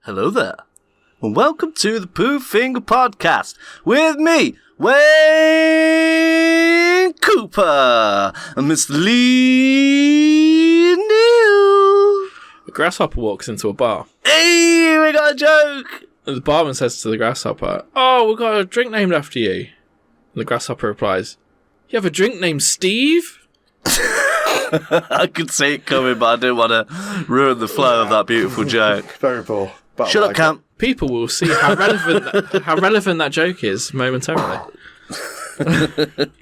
Hello there, and welcome to the Pooh Finger Podcast with me, Wayne Cooper, and Mr. Lee Neal. The grasshopper walks into a bar. Hey, we got a joke! And the barman says to the grasshopper, "Oh, we've got a drink named after you." And the grasshopper replies, "You have a drink named Steve?" I could see it coming, but I didn't want to ruin the flow of that beautiful joke. Very poor. Shut up, Kemp. People will see how relevant that joke is momentarily.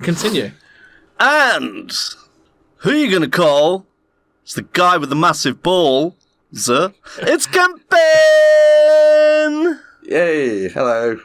Continue. And who are you going to call? It's the guy with the massive ball. It's Kemp. Yay, hello.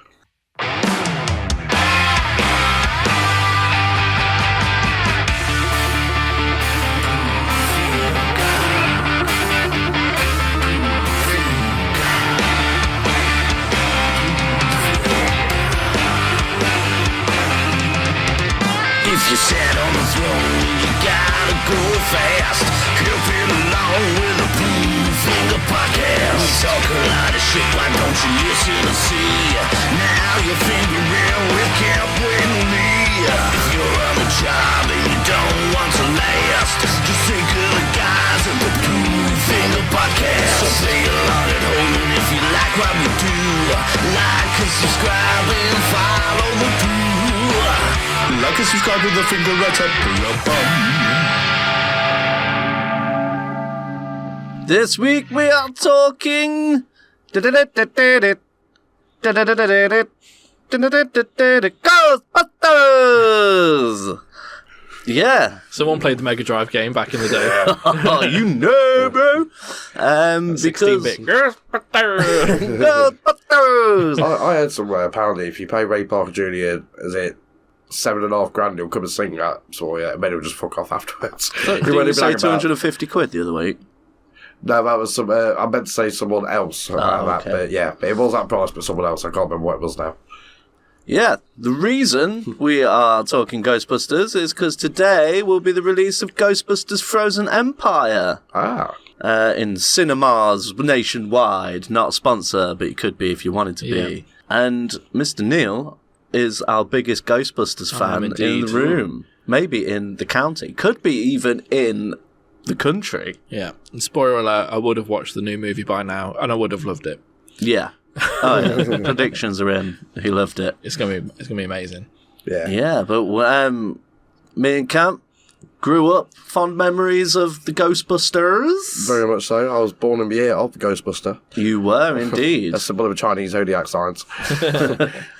If you sat on the throne, you gotta go fast. Help it along with the Pooh Finger Podcast. We talk a lot of shit, why don't you listen and see? Now you're fingering with Kemp and Lee. If you're on the job and you don't want to last, just think of the guys at the Pooh Finger Podcast. So play along at home, and if you like what we do, like and subscribe and follow the Pooh. Like and subscribe with the finger right up your bum. This week we are talking Ghostbusters! Yeah. Someone played the Mega Drive game back in the day. Oh, you know, bro. Because 16-bit Ghostbusters. Ghostbusters! I heard somewhere, apparently, if you pay Ray Parker Jr., is it $7,500, he'll come and sing that. So, yeah, and then he'll just fuck off afterwards. Did you say 250 quid the other week? No, that was some. I meant to say someone else about that, but yeah, it was that price, but someone else. I can't remember what it was now. Yeah, the reason we are talking Ghostbusters is because today will be the release of Ghostbusters Frozen Empire. In cinemas nationwide. Not a sponsor, but it could be if you wanted to be. And Mr. Neil is our biggest Ghostbusters fan in the room. Maybe in the county. Could be even in the country. Yeah. And spoiler alert, I would have watched the new movie by now, and I would have loved it. Yeah. Oh, yeah. Predictions are in. He loved it. It's gonna be amazing. Yeah. Yeah, but me and Kemp grew up fond memories of the Ghostbusters. Very much so. I was born in the year of the Ghostbuster. You were indeed. That's symbol of a Chinese zodiac signs.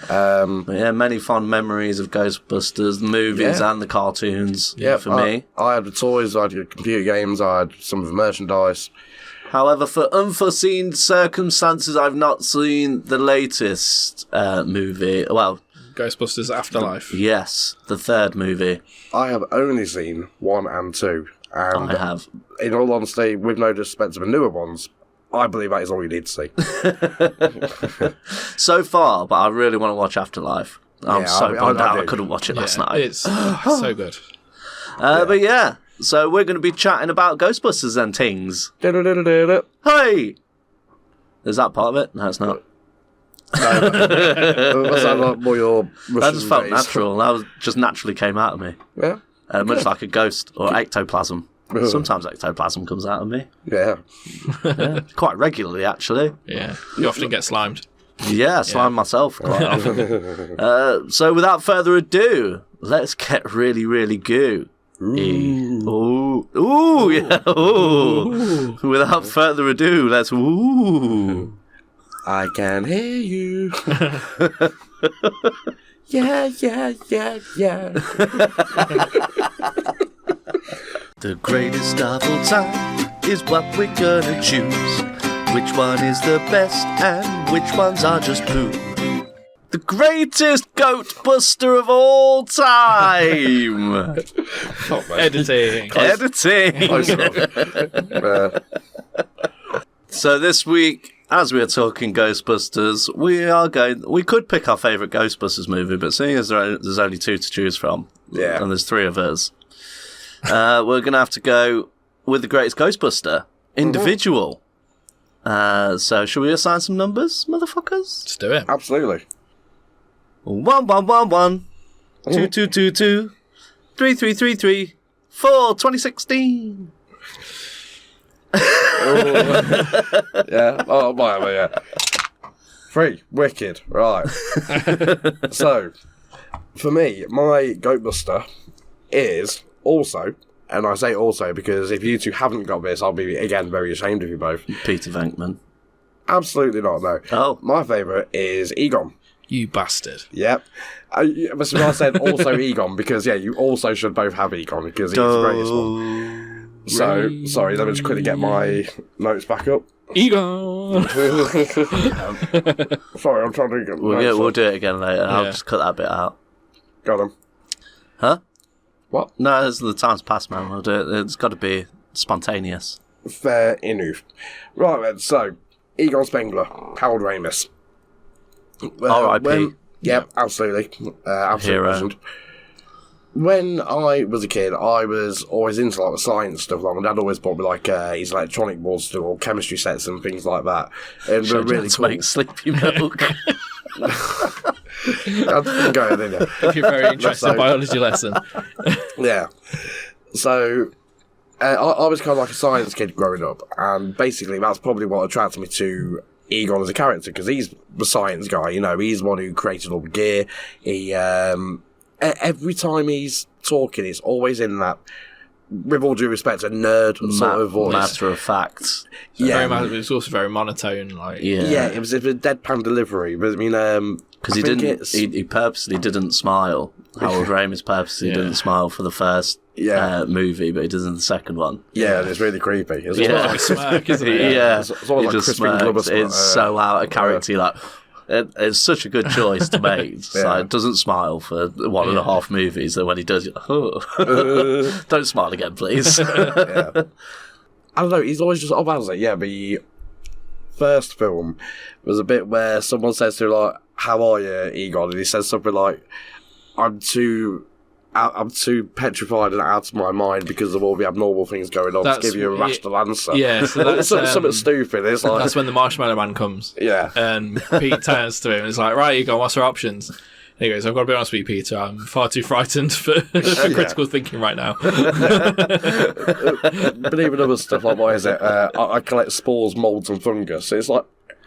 Yeah, many fond memories of Ghostbusters, the movies and the cartoons. Yeah, for me. I had the toys, I had the computer games, I had some of the merchandise. However, for unforeseen circumstances, I've not seen the latest movie. Well, Ghostbusters Afterlife. Yes, the third movie. I have only seen 1 and 2. And I have. In all honesty, with no disrespect to the newer ones, I believe that is all you need to see. So far, but I really want to watch Afterlife. I'm bummed out I couldn't watch it last night. It's so good. But yeah, so we're going to be chatting about Ghostbusters and things. Hey! Is that part of it? No, it's not. Was that like more your Russian That just felt days? natural. That was just naturally came out of me. Yeah. Much like a ghost or ectoplasm. Sometimes ectoplasm comes out of me. Yeah. Quite regularly, actually. Yeah. You often get slimed. Yeah, slime myself quite often. So without further ado, let's get really, really goo. Ooh, yeah. Ooh. Without further ado, let's ooh. I can hear you. Yeah. The greatest of all time is what we're gonna choose. Which one is the best and which ones are just poo? The greatest Goatbuster of all time! Editing. So this week, as we're talking Ghostbusters, we could pick our favourite Ghostbusters movie, but seeing as there's only 2 to choose from, and there's 3 of us, we're going to have to go with the greatest Ghostbuster, individual. So should we assign some numbers, motherfuckers? Let's do it. Absolutely. 1111 2222 3333 4 2016. Yeah. Oh, whatever, yeah. 3. Wicked. Right. So, for me, my Goatbuster is also, and I say also because if you two haven't got this, I'll be, again, very ashamed of you both. Peter Venkman. Absolutely not, no. Oh. My favourite is Egon. You bastard. Yep. That's why I said also Egon, because, yeah, you also should both have Egon, because he's the greatest one. So, sorry, let me just quickly get my notes back up. Egon! Sorry, I'm trying to get We'll do it again later. I'll just cut that bit out. Got him. Huh? What? No, as the time's passed, man. We'll do it. It's got to be spontaneous. Fair enough. Right then, so, Egon Spengler, Harold Ramis. R.I.P. Yep, absolutely. Absolute Hero. legend. When I was a kid, I was always into like the science stuff. Like my dad always bought me like his electronic boards to or chemistry sets and things like that. And they're really cool. Make sleepy milk. I didn't go, didn't you? If you're very interested in biology lesson. Yeah. So, I was kind of like a science kid growing up, and basically that's probably what attracted me to Egon as a character, because he's the science guy, you know, he's the one who created all the gear. He, every time he's talking, it's always in that, with all due respect, a nerd sort of voice. Matter of fact. Yeah. It was also very monotone. Like, Yeah, it was a deadpan delivery, but I mean, because he purposely didn't smile. Harold Ramis purposely didn't smile for the first movie, but he does in the second one. Yeah, and it's really creepy. It's like a smirk, isn't it? Yeah, it's almost like just Crispin Glover. It's so out of character. Like, it's such a good choice to make. It's like, it doesn't smile for 1.5 movies, and when he does, you're like, oh. Don't smile again, please. Yeah. I don't know, he's always just about it. Yeah, the first film was a bit where someone says to him, like, how are you, Egon? And he says something like, I'm too petrified and out of my mind because of all the abnormal things going on to give you a rational answer. Yeah, so that's something stupid. It's like, that's when the Marshmallow Man comes. Yeah. And Pete turns to him and is like, right, Egon, what's our options? And he goes, I've got to be honest with you, Peter, I'm far too frightened for critical thinking right now. But even other stuff like, what is it? I collect spores, moulds and fungus. It's like,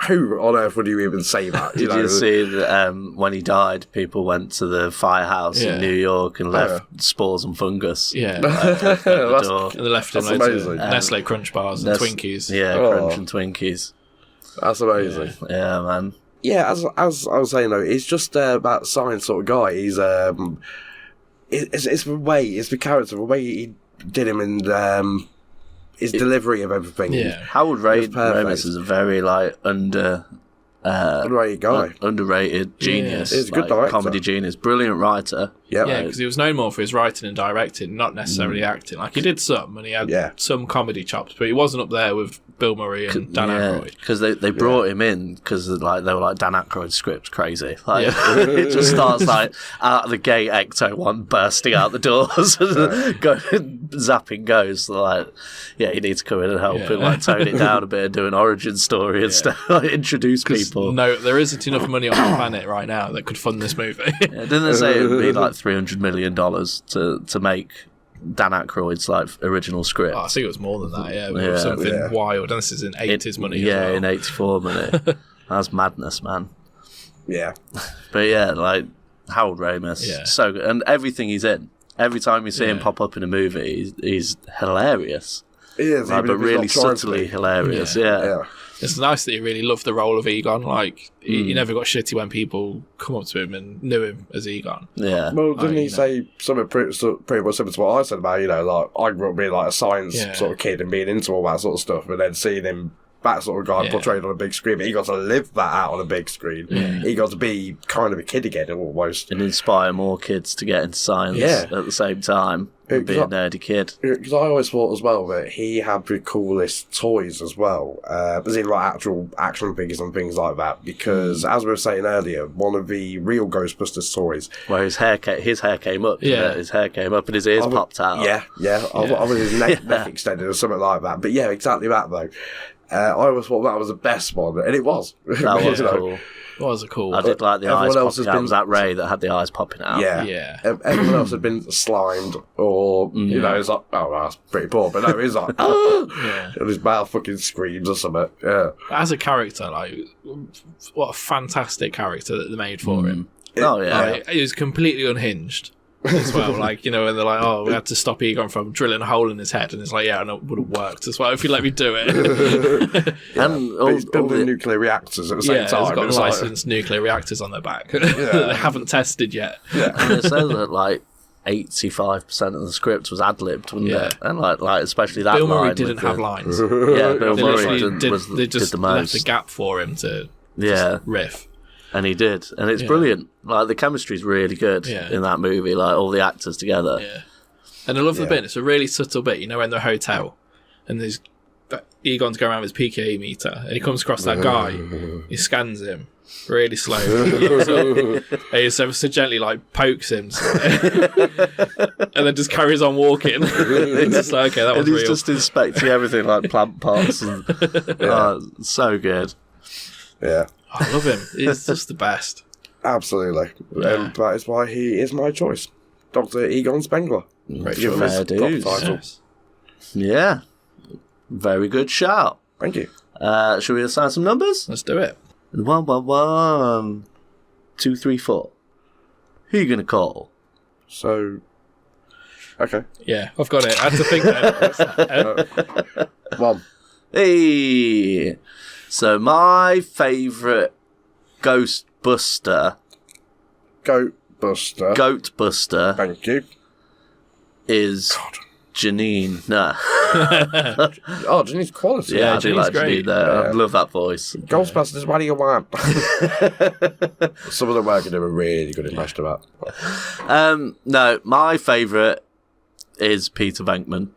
who on earth would you even say that? Did you see that when he died, people went to the firehouse in New York and left spores and fungus? Yeah. At the door. And they left him loads of Nestle Crunch bars and Twinkies. Yeah, Crunch and Twinkies. That's amazing. Yeah, man. Yeah, as I was saying though, he's just that science sort of guy. He's it's the way, it's the character, the way he did him, and his delivery of everything. Yeah, Harold Ramis is a very underrated guy, underrated genius. He's a good director, comedy genius, brilliant writer. Yeah, because he was known more for his writing and directing, not necessarily acting. Like, he did some, and he had some comedy chops, but he wasn't up there with Bill Murray and Dan Aykroyd. Because they brought him in because they were like, Dan Aykroyd's script's crazy. Like, it just starts like out of the gate, Ecto-1 bursting out the doors, zapping Ghost. Like, you need to come in and help him, like, tone it down a bit and do an origin story and stuff, like, introduce people. No, there isn't enough money on the planet right now that could fund this movie. Didn't they say it would be like $300 million to make Dan Aykroyd's like original script? I think it was more than that. It was something wild. And this is in 80s money. Yeah, as well. in 84 money. That's madness, man. Yeah, but like Harold Ramis, so good, and everything he's in. Every time you see him pop up in a movie, he's hilarious. He is, but really subtly hilarious. Yeah. It's nice that he really loved the role of Egon. Like, he never got shitty when people come up to him and knew him as Egon. Yeah. Well, didn't he say something pretty much similar to what I said about, like, I grew up being like a science sort of kid and being into all that sort of stuff, and then seeing him, that sort of guy portrayed on a big screen, but he got to live that out on a big screen. He got to be kind of a kid again, almost. And inspire more kids to get into science at the same time. And be a nerdy kid. Because I always thought as well that he had the coolest toys as well, as in like actual action figures and things like that. Because as we were saying earlier, one of the real Ghostbusters toys, where his hair came up. Yeah, his hair came up and his ears popped out. Yeah. I was his neck extended or something like that. But yeah, exactly that though. I always thought that was the best one, and it was. That was cool. It was a cool. I did like the eyes popping out. It was that Ray that had the eyes popping out. Yeah. Everyone else had been slimed, or, you know, it's like, oh, well, that's pretty poor. But no, he's like, and his mouth fucking screams or something. Yeah. As a character, like, what a fantastic character that they made for him. He was completely unhinged as well. Like, you know, when they're like, oh, we had to stop Egon from drilling a hole in his head, and it's like, yeah, no, it would have worked as well if you let me do it. And he's building nuclear reactors at the same time. He's got licensed nuclear reactors on their back that they haven't tested yet. And it says that like 85% of the script was ad-libbed, wasn't it? And like especially that Bill line. Murray didn't have lines. Bill Murray they just did the most. left a gap for him to just riff. And he did, and it's brilliant. Like the chemistry's really good in that movie. Like all the actors together. Yeah, and I love the bit. It's a really subtle bit. You know, when they're at a hotel, and there's Egon's going around with his PKE meter, and he comes across that guy. He scans him really slow. And he so gently like pokes him, and then just carries on walking. It's just like, okay, that was real. And he's real. just inspecting everything like plant parts. And, so good. Yeah. I love him. He's just the best. Absolutely. And that is why he is my choice. Dr. Egon Spengler. Fair dues. Yeah. Very good shout. Thank you. Shall we assign some numbers? Let's do it. 1, 1, 1, 2, 3, 4. Who are you going to call? So... Okay. Yeah, I've got it. I had to think then. One. Hey! So my favourite Ghostbuster... Goatbuster. Thank you. Is Janine. No. Janine's quality. Yeah, I do like great. Janine there. I love that voice. Ghostbusters, what do you want? Some of them I can do a really good impression of that. No, my favourite is Peter Venkman.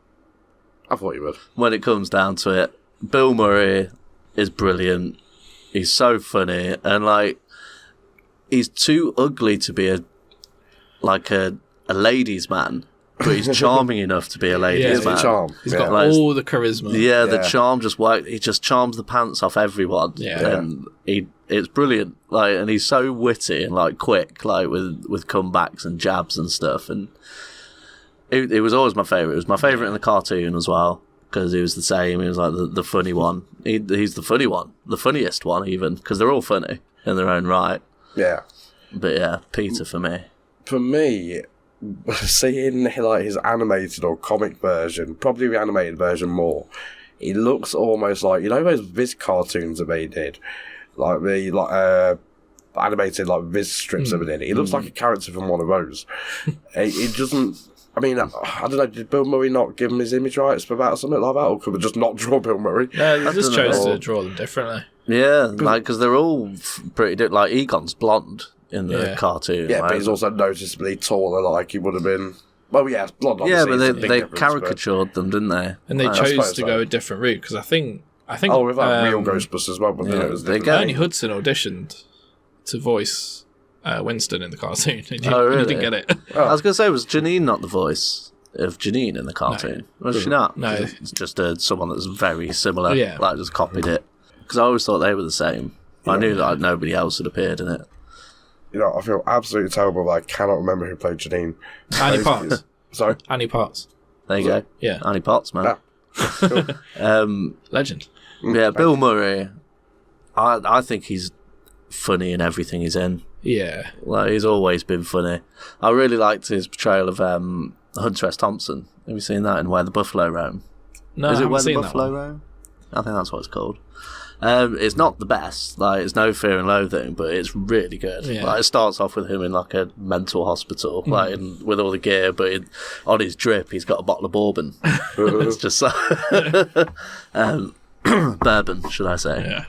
I thought you would. When it comes down to it, Bill Murray is brilliant. He's so funny, and like he's too ugly to be a ladies' man, but he's charming enough to be a ladies' man. He's got all the charisma. Yeah, the charm just works. He just charms the pants off everyone. And it's brilliant. Like, and he's so witty and like quick, like with comebacks and jabs and stuff. And it was always my favourite. It was my favourite in the cartoon as well, because he was the same. He was like the funny one. He's the funny one, the funniest one even, because they're all funny in their own right. Yeah. But yeah, Peter for me. For me, seeing like his animated or comic version, probably the animated version more, he looks almost like, you know, those Viz cartoons that they did, like the animated like Viz strips of it. He looks like a character from one of those. It doesn't. I mean, I don't know, did Bill Murray not give him his image rights for that or something like that? Or could we just not draw Bill Murray? No, they just chose to draw them differently. Yeah, like, because they're all pretty different. Like, Egon's blonde in the cartoon. Yeah, like, but he's also noticeably taller, like he would have been. Well, yeah, blonde, yeah, obviously. but they caricatured them, didn't they? And they chose to go a different route, because I think. Oh, with that real Ghostbusters as well, but then it was different. Ernie Hudson auditioned to voice Winston in the cartoon. And really? He didn't get it. I was going to say, was Janine not the voice of Janine in the cartoon? No. Was she not? No. It's just someone that's very similar, Yeah. like just copied it. Because I always thought they were the same. I knew that nobody else had appeared in it. You know, I feel absolutely terrible, but I cannot remember who played Janine. Annie Potts. Sorry? Annie Potts. There you go. Yeah. Annie Potts, man. Yeah. Cool. Legend. Yeah, Bill Murray, I think he's funny in everything he's in. Yeah. Like, he's always been funny. I really liked his portrayal of Hunter S. Thompson. Have you seen that in Where the Buffalo Roam? No, Is I it haven't Where the seen Buffalo that one. Roam? I think that's what it's called. It's not the best. Like, it's no Fear and Loathing, but it's really good. Yeah. Like, it starts off with him in like a mental hospital, like with all the gear, but on his drip he's got a bottle of bourbon. It's just so bourbon, should I say? Yeah.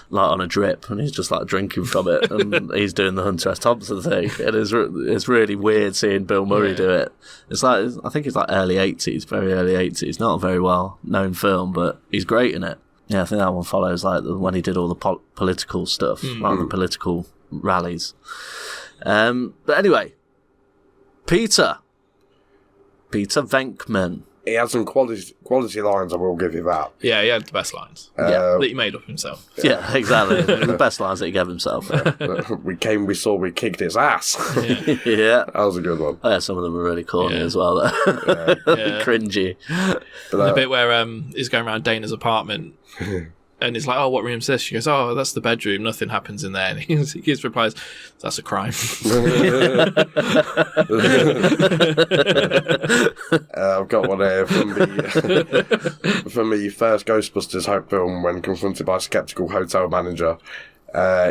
Like on a drip, and he's just like drinking from it, and he's doing the Hunter S. Thompson thing. It's really weird seeing Bill Murray do it. It's like, I think it's like early 80s, very early 80s. Not a very well known film, but he's great in it. Yeah, I think that one follows like when he did all the political stuff, like the political rallies. But anyway, Peter Venkman. he had some quality lines, I will give you that. Yeah, he had the best lines. Yeah. That he made up himself. Yeah, exactly. The best lines that he gave himself. We came, we saw, we kicked its ass. Yeah. That was a good one. Oh, yeah, some of them were really corny as well. Cringy. But, The bit where he's going around Dana's apartment and he's like, oh, what room's this? She goes, oh, that's the bedroom. Nothing happens in there. And he gives replies, that's a crime. I've got one here from the first Ghostbusters film when confronted by a sceptical hotel manager.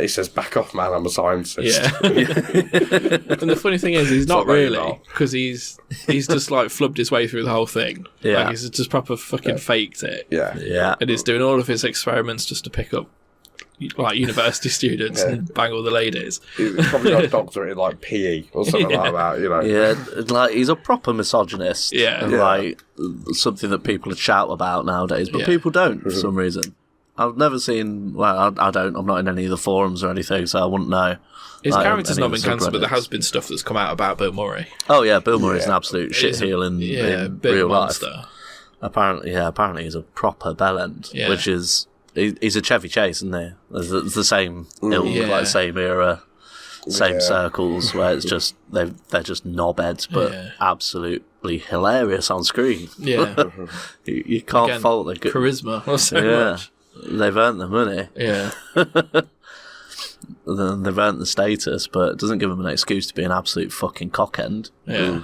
He says, back off, man, I'm a scientist. Yeah. And the funny thing is, he's not not very really, well. because he's just like flubbed his way through the whole thing. Yeah. Like, he's just proper fucking faked it. Yeah. Yeah. And he's doing all of his experiments just to pick up like university students and bang all the ladies. He's probably got a doctorate in like PE or something like that, you know. Yeah, like he's a proper misogynist. Yeah. And, Yeah. like something that people shout about nowadays, but Yeah. people don't for some reason. I've never seen. Well, I don't. I'm not in any of the forums or anything, so I wouldn't know. His Like, character's any not of been the cancelled, but there subreddits. has been stuff that's come out about Bill Murray. Oh yeah, Bill Murray's an absolute He's a- shitheel in big real monster. life. Apparently he's a proper bellend, Yeah. which is he's a Chevy Chase, isn't he? It's the same ilk, Yeah. like same era, same Yeah. circles, where it's just they're just knobheads, but Yeah. absolutely hilarious on screen. Yeah. You can't Again, fault their good. charisma. Not so Yeah, much. they've earned the money, Yeah. they've earned the status, but it doesn't give them an excuse to be an absolute fucking cockend. Yeah.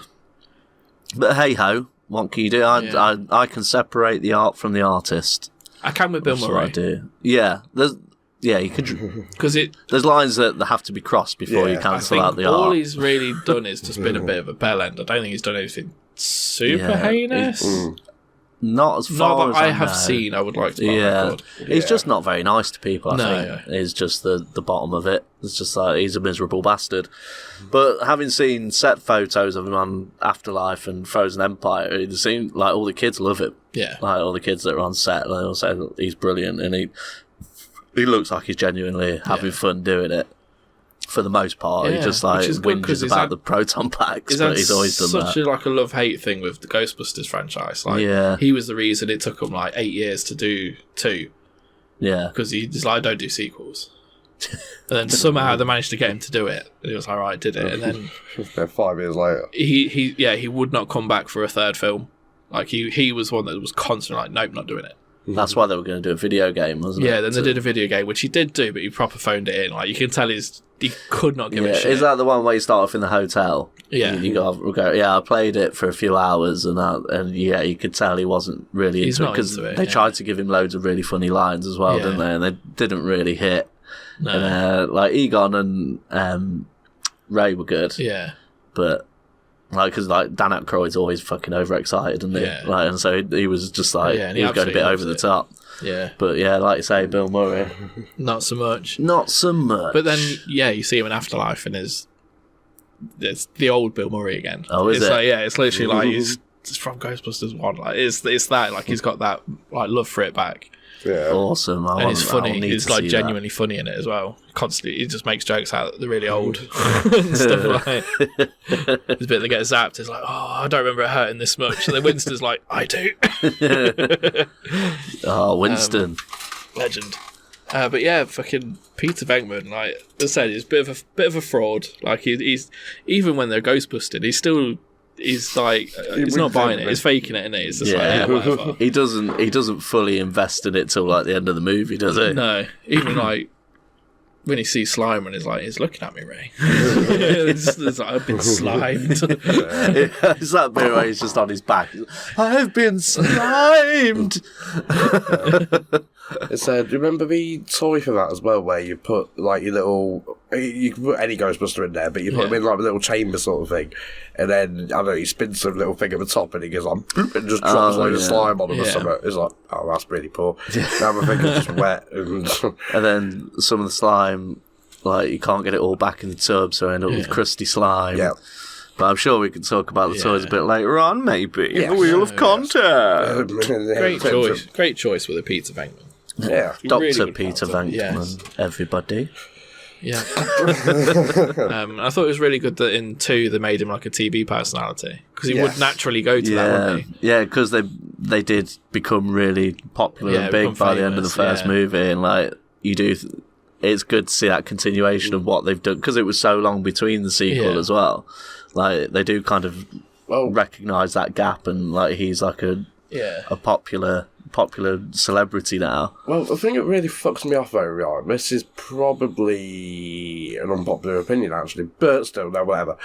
But hey ho, what can you do? I can separate the art from the artist. I can with Bill That's what I Murray. do. Yeah, you could. Because There's lines that have to be crossed before you Yeah. I cancel think out the all art. he's really done is just been a bit of a bell end. I don't think he's done anything super Yeah, heinous. Not as far Not as that I know. have seen, I would like to put on Yeah, record. he's just not very nice to people. I No. think is just the bottom of it. It's just like he's a miserable bastard. But having seen set photos of him on Afterlife and Frozen Empire, it seems like all the kids love him. Yeah. Like all the kids that are on set, they all say that he's brilliant, and he looks like he's genuinely having fun doing it. For the most part, he Yeah, just like which is good 'cause whinges he's about had- the proton packs, He's but had he's always done such that. a love-hate thing with the Ghostbusters franchise. Like, Yeah. he was the reason it took him like 8 years to do 2, Yeah, because he's like, I don't do sequels. And then somehow they managed to get him to do it, and he was like, right, did it. And then Then 5 years later. he would not come back for a third film. Like he was one that was constantly like, nope, not doing it. that's why they were going to do a video game, wasn't it? Yeah, then they did a video game, which he did do, but he proper phoned it in. Like, you can tell he could not give Yeah, a shit. is that the one where you start off in the hotel? Yeah. You go. Yeah, I played it for a few hours, and yeah, you could tell he wasn't really He's into it not because into it, they yeah. tried to give him loads of really funny lines as well, Yeah. didn't they? And they didn't really hit. No. And like Egon and Ray were good, Yeah. but like because like Dan Aykroyd's always fucking overexcited, and Yeah. like, and so he was just like Yeah, and he he was going a bit absolutely over the loves it. top. Yeah. But yeah, like you say, Bill Murray, Not so much. not so much. But then, yeah, you see him in Afterlife, and it's the old Bill Murray again. Oh, is it's it? Like, yeah, it's literally like he's from Ghostbusters 1. Like it's that, like he's got that like love for it back, Yeah. awesome. and it's I'll funny. need He's to like see genuinely funny in it as well. Constantly, he just makes jokes out that they're really old and stuff like. There's a bit that gets zapped. It's like, oh, I don't remember it hurting this much. And then Winston's like, I do. that. Oh, Winston. Legend. But yeah, fucking Peter Venkman, like I said, he's a bit of a fraud. Like he's even when they're ghostbusted, he's like he's not buying it. He's faking it, and he's just like, yeah, whatever. He doesn't fully invest in it till like the end of the movie, does he? No, even like when he sees slime and he's looking at me, Ray. it's like, I've been slimed. It's that bit where he's just on his back. I've been slimed. It said, remember the toy for that as well, where you put like your little, you can put any Ghostbuster in there, but you put him in like a little chamber sort of thing, and then I don't know, he spins some little thing at the top, and he goes like, bloop, and just drops loads of slime on him or Yeah. something. It's like, oh, that's really poor. Now my finger's just wet, and And then some of the slime, like you can't get it all back in the tub, so I end up with crusty slime. yeah. But I'm sure we can talk about the toys a bit later on, maybe. Yeah. The Wheel of Contact. Great choice with a Peter Venkman. Yeah. Really Dr. good Peter character, Venkman, yes. everybody. Yeah. I thought it was really good that in 2 they made him like a TV personality because he would naturally go to that, wouldn't he? Yeah, because they did become really popular and big by the end of the first movie, and like it's good to see that continuation of what they've done because it was so long between the sequel as well. Like they do kind of recognise that gap, and like he's like a popular celebrity now. Well, the thing that really fucks me off very hard, this is probably an unpopular opinion actually, but still, no, whatever.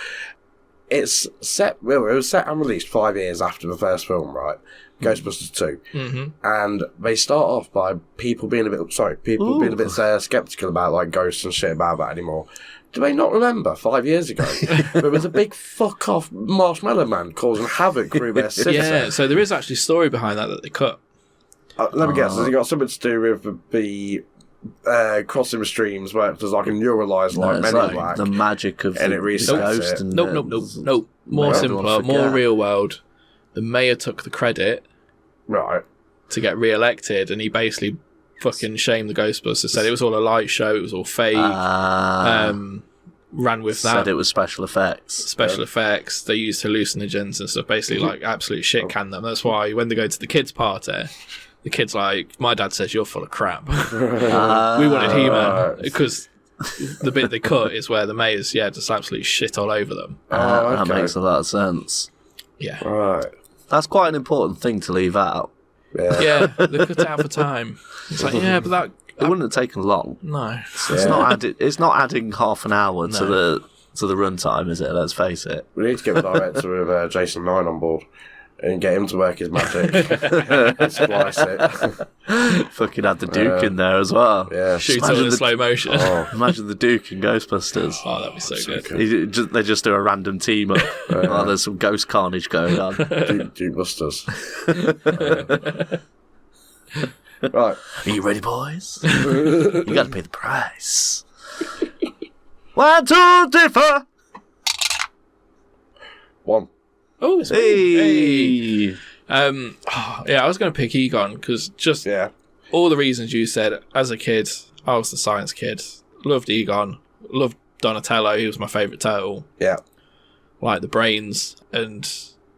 It was set and released 5 years after the first film, right? Ghostbusters 2. Mm-hmm. And they start off by people being a bit sceptical about like ghosts and shit about that anymore. Do they not remember 5 years ago there was a big fuck off marshmallow man causing havoc through their city? Yeah, so there is actually a story behind that they cut. Let me guess, has it got something to do with the crossing the streams where there's like a neuralised like Men in Black? The magic of and the it resets ghost. it. And Nope. More simpler, more real world. The mayor took the credit to get re-elected, and he basically fucking shamed the Ghostbusters, said it was all a light show, it was all fake. Ran with that. Said it was special effects. Effects. They used hallucinogens and stuff, basically like absolute shit canned them. That's why when they go to the kids' party, the kid's like, my dad says you're full of crap. We wanted He-Man because the bit they cut is where the mayor's just absolutely shit all over them. That makes a lot of sense. Yeah. Right. That's quite an important thing to leave out. Yeah, they cut it out for time. It's like, but that... It wouldn't have taken long. No. It's not adding half an hour to the runtime, is it? Let's face it. We need to get the director of Jason 9 on board and get him to work his magic. Splice it. Fucking had the Duke in there as well. Yeah. Shoot it in slow motion. Imagine the Duke in Ghostbusters. Oh, that'd be so good. They just do a random team up. There's some ghost carnage going on. Duke Busters. Right. Are you ready, boys? You got to pay the price. 1, 2, differ. 1. Oh, it's Hey. I was going to pick Egon because just all the reasons you said. As a kid, I was the science kid. Loved Egon. Loved Donatello. He was my favourite turtle. Yeah. Like the brains. And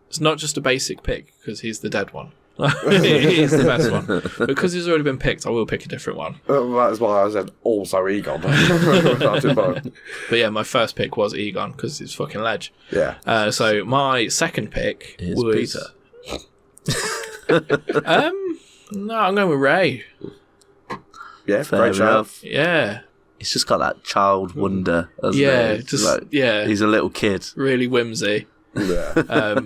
it's not just a basic pick because he's the dead one. He's the best one. Because he's already been picked, I will pick a different one. That's why I said also Egon. But yeah, my first pick was Egon because he's fucking ledge. Yeah. So my second pick was Peter. No, I'm going with Ray. Yeah, Fair great enough. shout. Yeah. He's just got that child wonder. Hasn't he? He's a little kid. Really whimsy. Yeah.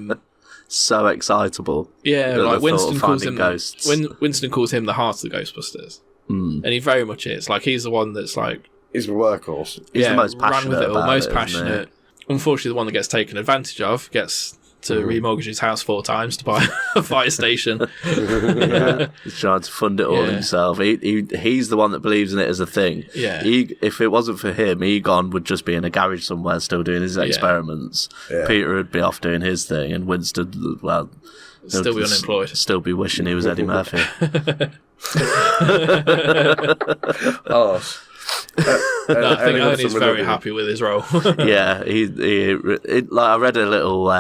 So excitable. Yeah, like Winston calls him ghosts. Winston calls him the heart of the Ghostbusters, and he very much is. Like he's the one that's like he's the workhorse. He's the most passionate. Ran with it all, most it, passionate. Unfortunately, the one that gets taken advantage of gets to remortgage his house 4 times to buy a fire station. He's trying to fund it all himself. He's the one that believes in it as a thing. Yeah. If it wasn't for him, Egon would just be in a garage somewhere still doing his experiments. Yeah. Peter would be off doing his thing, and Winston, well, still be unemployed. Still be wishing he was Eddie Murphy. No, I think Ernie's very happy with his role. Yeah, I read a little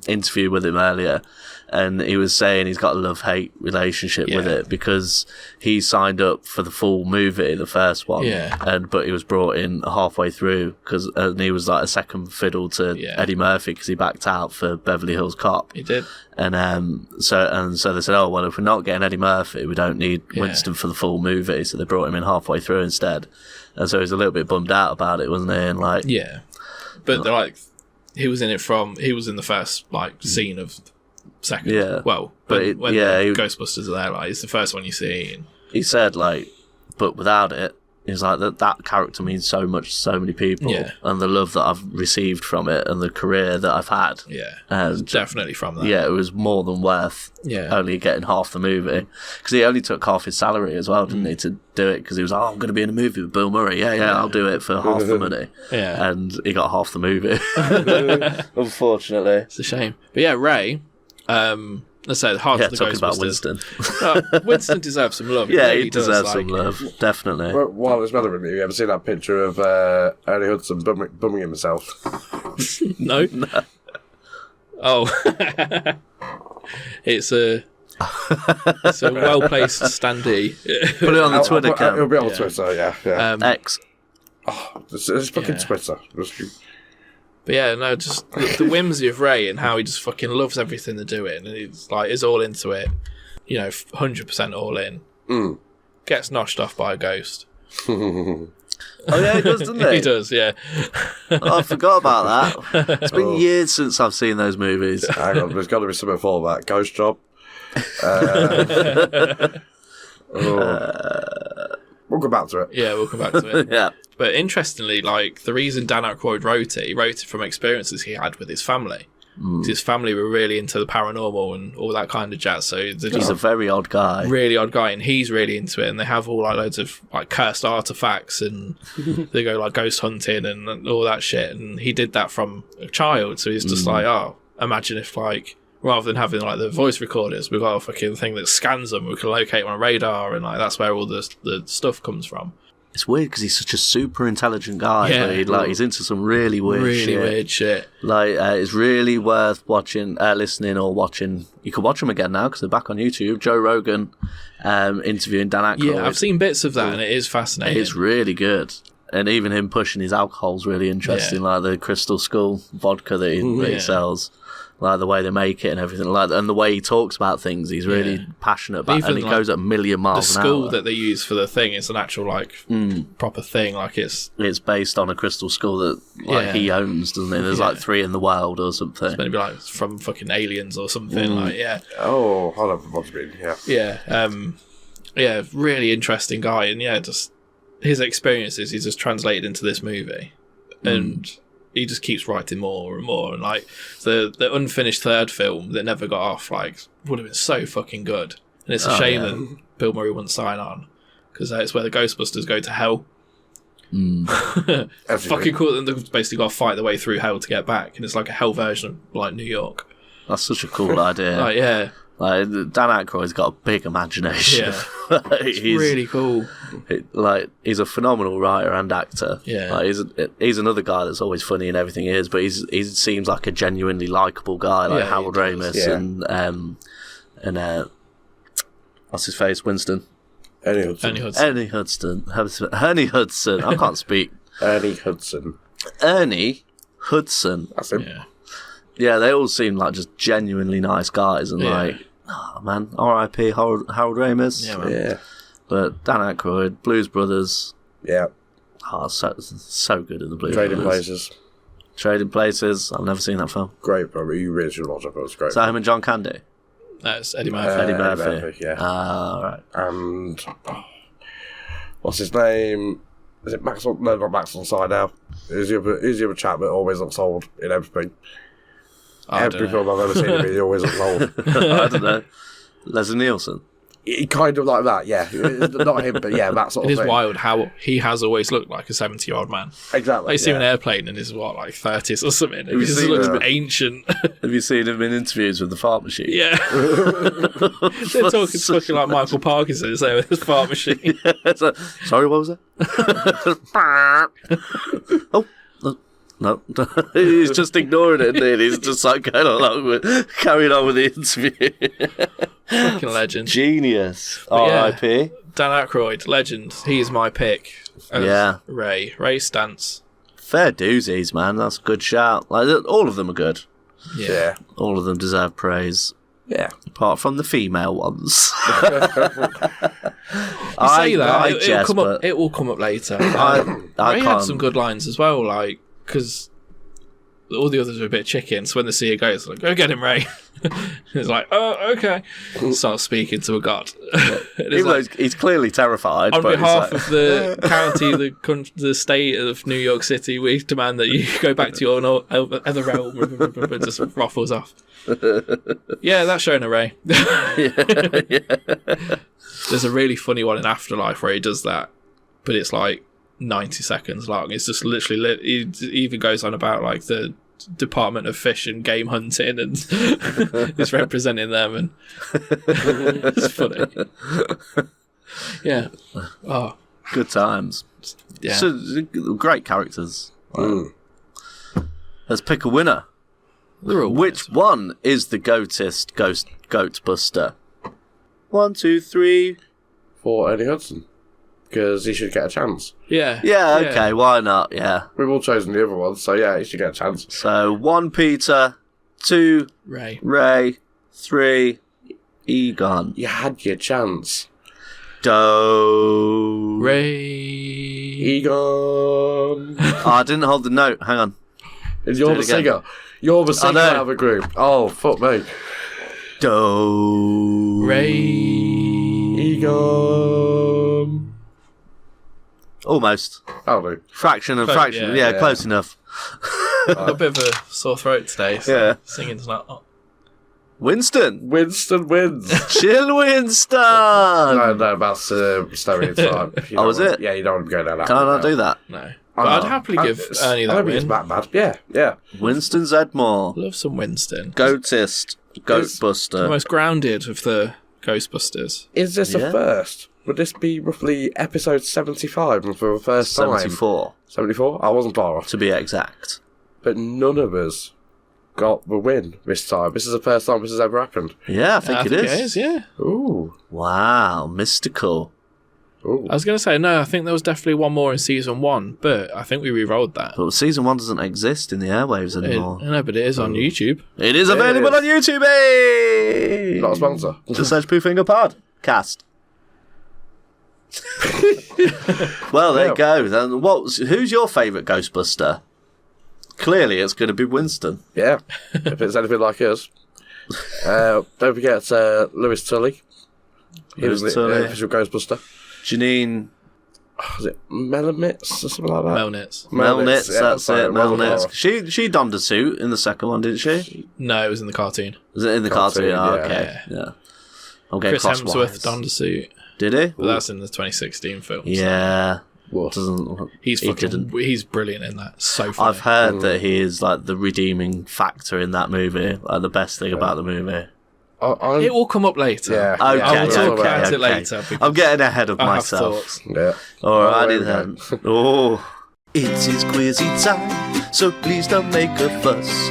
interview with him earlier, and he was saying he's got a love-hate relationship with it because he signed up for the full movie, the first one, but he was brought in halfway through and he was like a second fiddle to Eddie Murphy because he backed out for Beverly Hills Cop. He did. And so they said, oh well, if we're not getting Eddie Murphy, we don't need Winston for the full movie, so they brought him in halfway through instead. And so he was a little bit bummed out about it, wasn't he? And like, but they're like, he was in the first like scene of second. Yeah. Well, when Ghostbusters are there, like it's the first one you see. And he said like, but without it, he was like that character means so much to so many people, and the love that I've received from it, and the career that I've had. Definitely from that. Yeah, it was more than worth. Only getting half the movie because he only took half his salary as well, didn't he, to do it? Because he was like, I'm going to be in a movie with Bill Murray. I'll do it for half the money. And he got half the movie. Unfortunately, it's a shame. But yeah, Ray. I said, hard to the talking about Ghostbusters. Winston. Winston deserves some love. Yeah, really he deserves some does, love, definitely. Well, while it's relevant, have you ever seen that picture of Ernie Hudson bumming himself? No. Oh, it's a well-placed standee. Put it on the Twitter account. It'll be on Twitter, yeah. X. It's fucking Twitter. But yeah, no, just the whimsy of Ray and how he just fucking loves everything they're doing, and he's like is all into it, 100% all in. Gets noshed off by a ghost. Oh yeah, he does, doesn't he? He does, yeah. I forgot about that. It's been years since I've seen those movies. Hang on, there's got to be something for that. Ghost job. We'll go back to it. Yeah, we'll come back to it. Yeah. But interestingly, like the reason Dan Aykroyd wrote it from experiences he had with his family. His family were really into the paranormal and all that kind of jazz. So He's a very odd guy. Really odd guy, and he's really into it. And they have all like loads of like cursed artifacts, and they go like ghost hunting and all that shit. And he did that from a child, so he's just like, oh, imagine if like rather than having like the voice recorders, we've got a fucking thing that scans them. We can locate on a radar, and like that's where all the stuff comes from. It's weird because he's such a super intelligent guy. Yeah. But he's into some really weird shit. Like, it's really worth watching, listening or watching. You can watch them again now because they're back on YouTube. Joe Rogan interviewing Dan Aykroyd. Yeah, I've seen bits of that and it is fascinating. It's really good. And even him pushing his alcohol's really interesting, like the Crystal Skull vodka that he sells. Like the way they make it and everything, and the way he talks about things, he's really passionate about, even, and he goes at a million miles an hour. The skull that they use for the thing is an actual proper thing. Like it's based on a crystal skull that he owns, doesn't it? There's like 3 in the wild or something. It's maybe like from fucking aliens or something. Oh, hold on, what's been? Yeah, really interesting guy, and just his experiences he's just translated into this movie, and he just keeps writing more and more, and like the unfinished third film that never got off would have been so fucking good, and it's a shame that Bill Murray wouldn't sign on because it's where the Ghostbusters go to hell. Fucking cool. And they've basically got to fight their way through hell to get back, and it's like a hell version of like New York. That's such a cool idea. Like Dan Aykroyd's got a big imagination. Yeah, it's really cool. He's a phenomenal writer and actor. Yeah, he's another guy that's always funny and everything he is, but he seems like a genuinely likable guy, like Harold Ramis and what's his face, Winston. Ernie Hudson. Ernie Hudson. I can't speak. Ernie Hudson. That's him. Yeah. Yeah, they all seem like just genuinely nice guys, and R.I.P. Harold Ramis. Yeah, man. Yeah. But Dan Aykroyd, Blues Brothers. Yeah. Oh, so good in the Blues Trading Brothers. Trading Places. I've never seen that film. Great, probably. You really should watch it. It's great. Is that him and John Candy? That's Eddie Murphy. Eddie Murphy. Yeah. Right. And what's his name? Is it Max? No, not Max on Side now. Who's the other chap that always looks old in everything? Every film I've ever seen of him, he always looks old. I don't know. Leslie Nielsen. He kind of like that, yeah. Not him, but yeah, that sort of thing. It is wild how he has always looked like a 70-year-old man. Exactly. Like, you see him in an airplane and he's, like 30s or something. He just looks ancient. Have you seen him in interviews with the fart machine? Yeah. They're talking like Michael Parkinson there with his fart machine. Sorry, what was that? Oh. No, he's just ignoring it, dude. He's just like carrying on with the interview. Fucking legend. Genius. R.I.P. Dan Aykroyd, legend. He's my pick. Ray Stantz. Fair doozies, man. That's a good shout. Like all of them are good. Yeah. All of them deserve praise. Yeah. Apart from the female ones. You say that, it will come up later. Ray had some good lines as well, like, because all the others are a bit chicken, so when they see a ghost, like, go get him, Ray. He's like, oh, okay. Starts speaking to a god. Even though he's clearly terrified. On behalf of the county, the state of New York City, we demand that you go back to your other realm. And just ruffles off. Yeah, that's showing a Ray. There's a really funny one in Afterlife where he does that, but it's like 90 seconds long. It's just literally he even goes on about like the Department of Fish and Game Hunting, and is representing them, and it's funny. Yeah. Oh, Good times. yeah. So, great characters. Let's pick a winner. They're all Which one is the goatist Ghostbuster? 1, 2, 3. For Ernie Hudson. Because he should get a chance. Yeah. Yeah, okay, why not? Yeah. We've all chosen the other one, so yeah, he should get a chance. So 1 Peter, 2 Ray. Ray, 3 Egon. You had your chance. Ray. Egon. Oh, I didn't hold the note. Hang on. And you're Do the it again. singer. You're the singer know. out of the group. Oh, fuck me. Ray. Egon. Almost. Oh, no. Fraction and fraction. yeah, Yeah, close enough. Got a bit of a sore throat today, so Yeah. singing's not. Oh. Winston. Winston wins. Chill, Winston. No, that's stereotype. You Oh, don't is want- it? Yeah, you don't want to go down that Can I route, not no. do that? No. But I'd happily give Ernie I that don't think it's win. that bad. Yeah, yeah. Winston Zedmore. Love some Winston. Goatist. The Ghostbuster. most grounded of the Ghostbusters. Is this Yeah. a first? Would this be roughly episode 75 and for the first time? 74, 74? I wasn't far off. to be exact. But none of us got the win this time. This is the first time this has ever happened. Yeah, I think it is. Yeah. Ooh. Wow, mystical. Ooh. I was going to say, no, I think there was definitely one more in season 1, but I think we re-rolled that. But season 1 doesn't exist in the airwaves anymore. No, but it is on YouTube. It is available is. on YouTube. Hey! Not a sponsor. Just search Pooh Finger Pod cast. Well, there you go. Then who's your favourite Ghostbuster? Clearly, it's going to be Winston. Yeah, if it's anything like us. Don't forget Lewis Tully. He was Lewis the Tully. official Ghostbuster. Janine Was it Melamits or something like that? Melnitz. Melnitz, yeah, that's sorry, it, wasn't Melnitz. She donned a suit in the second one, didn't she? No, it was in the cartoon. Was it in the cartoon? Cartoon, Oh, yeah. okay. Yeah. I'm getting Chris Hemsworth crosswise. donned a suit, Did he? but that's in the 2016 film. so Yeah. What? Doesn't, He's he didn't. he's brilliant in that. So funny. I've heard that he is like the redeeming factor in that movie, like the best thing about the movie. I'm, It will come up later. Yeah. Okay, I will talk about okay. it later. because I'm getting ahead of I have myself. thoughts. yeah. Alrighty Oh, then. Oh. It is quizzy time, so please don't make a fuss.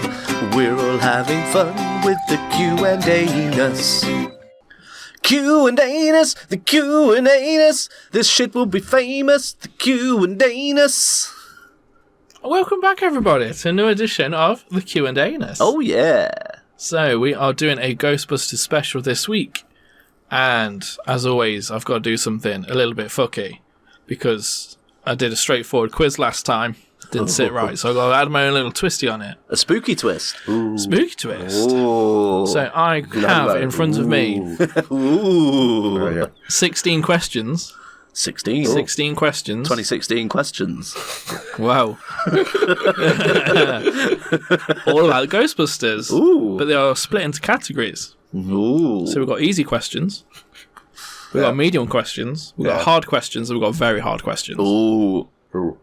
We're all having fun with the Q&A-ness. Q&A-ness, the Q&A-ness. This shit will be famous, the Q&A-ness. Welcome back, everybody, to a new edition of the Q&A-ness. Oh yeah. So, we are doing a Ghostbusters special this week. And, as always, I've got to do something a little bit fucky. Because I did a straightforward quiz last time. Didn't sit right. So I've got to add my own little twisty on it. A spooky twist. Spooky twist. Ooh. So, I have in front of me Ooh. There you go. 16 questions. 16. 16 questions. 2016 questions. Wow. All about Ghostbusters. Ooh. But they are split into categories. Ooh. So we've got easy questions, we've got medium questions, we've got Yeah. hard questions, and we've got very hard questions. Ooh. Ooh.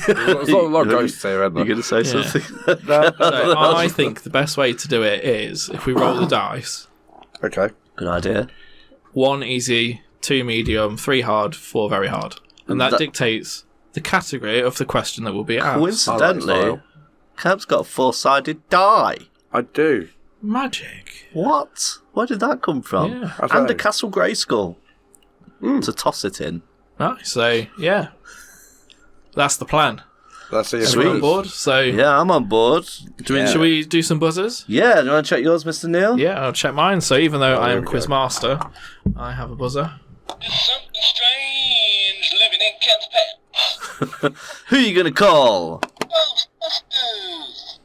There's not a lot of ghosts here, isn't You're there? going to say something? So I think the best way to do it is if we roll the dice, Okay. Good idea. 1 easy, 2 medium, 3 hard, 4 very hard. And that That- dictates the category of the question that will be asked. Coincidentally, I like Kemp's got a 4-sided die. I do. Magic. What? Where did that come from? Yeah. I And don't a know. Castle Grayskull to toss it in. Nice. So, yeah. That's the plan. Let's see if Everyone on it board? So, Yeah, I'm on board. should we do some buzzers? Yeah, do you want to check yours, Mr. Neil? Yeah, I'll check mine. So even though I there am we go. Quizmaster, I have a buzzer. There's something strange living in Kemp's pants. Who are you going to call? Ghostbusters!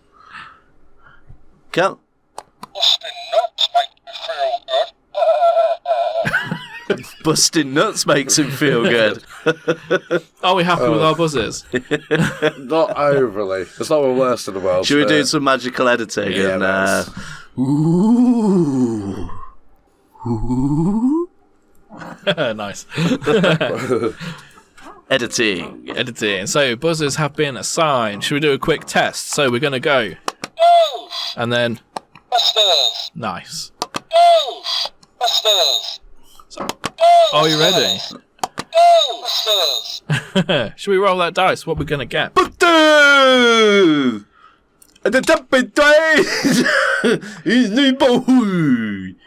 Kemp? Busting nuts make me feel good. Busting nuts makes him feel good. Are we happy with our buzzers? Not overly. It's not the worst in the world. Should we do but- some magical editing? Yeah, and, let's. Ooh. Ooh. Nice. Editing. So, buzzers have been assigned. Should we do a quick test? So, we're going to go. And then... Nice. So, are you ready? Should we roll that dice? What we're going to get?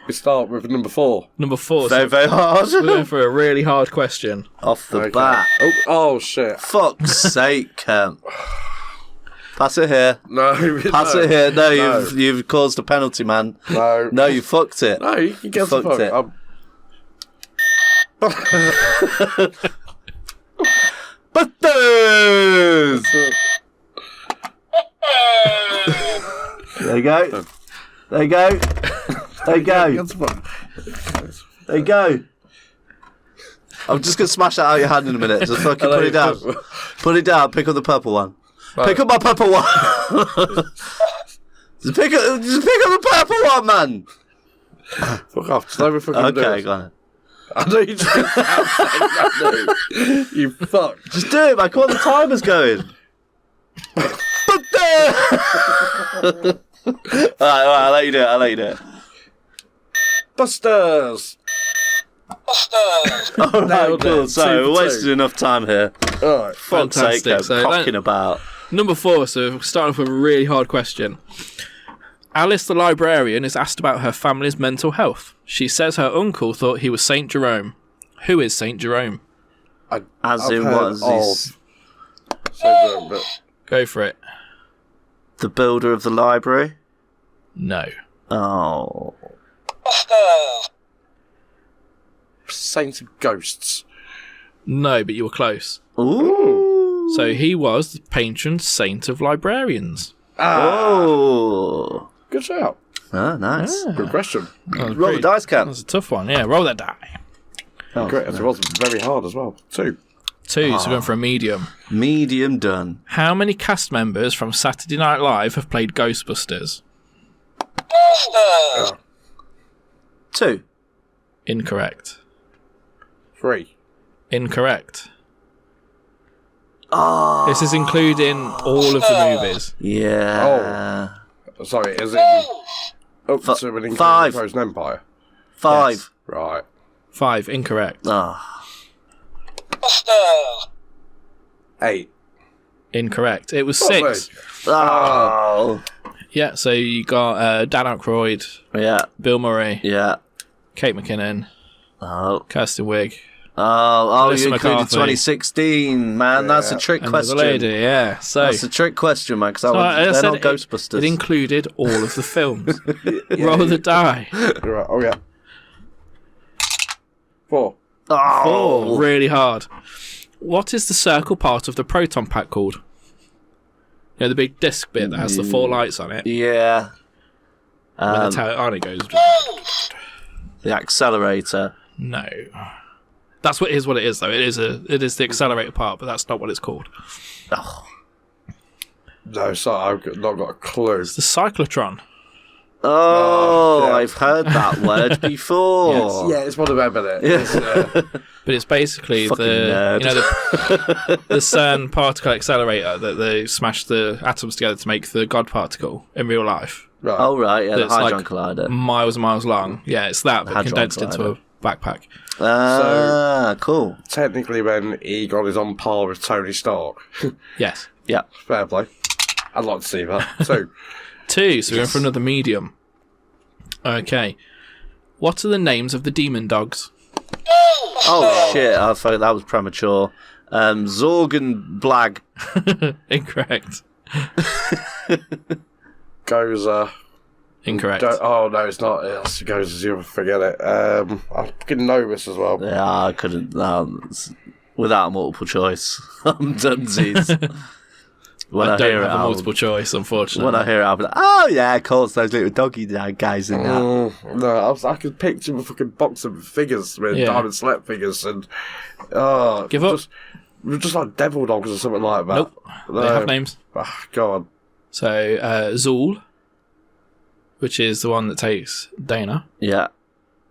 We start with number 4. Number 4. Very, very hard. We're going for a really hard question. Off the bat. Oh, shit. Fuck's sake, Kemp. Pass it here. No. Pass it here. No, you've caused a penalty, man. No. No, you fucked it. No, you can get the Fucked fuck. it. Busters! There you go. There you go. There you go. There you go. I'm just going to smash that out of your hand in a minute. Just fucking put it down. Put it down. Pick up the purple one. Right. Pick up my purple one. just pick up the purple one, man. Fuck off. Just let me fucking do it. Okay, go on. I know you just you fuck. Just do it, man. Come on, the timer's going. Alright, I'll let you do it. Busters. Alright, cool. So, we're wasting enough time here. Alright. Fuck's sake, Fantastic. cocking about. Number 4, so we're starting off with a really hard question. Alice the librarian is asked about her family's mental health. She says her uncle thought he was Saint Jerome. Who is Saint Jerome? As in what is this? Saint Jerome, but... Go for it. The builder of the library? No. Oh. Saint of Ghosts. No, but you were close. Ooh. So he was the patron saint of librarians. Oh. Good shout. Oh, nice. Good question. Roll the dice, Cam. That's a tough one. Yeah, roll that die. Oh, Great. It was very hard as well. 2. 2, so we're going for a medium. Medium done. How many cast members from Saturday Night Live have played Ghostbusters? 2. Incorrect. 3. Incorrect. Oh. This is including all of the movies. Yeah. Sorry, is it up to an including 5. Frozen Empire? 5. Yes. Right. 5, incorrect. Oh. 8. Incorrect. It was 6. Oh. Yeah, so you got Dan Aykroyd, Yeah. Bill Murray, Yeah. Kate McKinnon, Oh. Kirsten Wiig, Oh, Melissa you included McCarthy. 2016, man. That's a trick and question. the lady, yeah. So, That's a trick question, man, because so I they're said not Ghostbusters. It included all of the films. Roll the die. Right. Oh, yeah. 4. Oh. 4, really hard. What is the circle part of the proton pack called? You know, the big disc bit that has the 4 lights on it. Yeah. When the tower on it goes. The accelerator. No. That's what it is though. It is the accelerator part, but that's not what it's called. Oh. No, sorry, I've not got a clue. It's the cyclotron. Oh, yeah. I've heard that word before. Yes. Yeah, it's one of them, isn't it? Yeah. But it's basically Fucking the nerd. you know the CERN particle accelerator that they smash the atoms together to make the God particle in real life. Right. Oh, right, yeah, the That's Hadron like Collider. Miles and miles long. Yeah, it's that, but Hadron condensed into Collider. a backpack. Cool. Technically, when Egon is on par with Tony Stark, Yes. Yeah. fair play. I'd like to see that. 2. 2, so we're in for another medium. Okay. What are the names of the demon dogs? Oh, shit, I thought that was premature. Zorg and Blag. Incorrect. Goes, Incorrect. oh, no, it's not. It goes as you forget it. I fucking know this as well. Yeah, I couldn't. Without a multiple choice. I'm dunsies. When I I don't hear have it, a I'll- multiple choice, unfortunately. when I hear it, I'll be like, oh, yeah, of course, those little doggy guys in that. No, I could picture a fucking box of figures with Yeah. Diamond Select figures and Give up. just like devil dogs or something like that. Nope. They have names. Go on. So, Zool, which is the one that takes Dana, Yeah.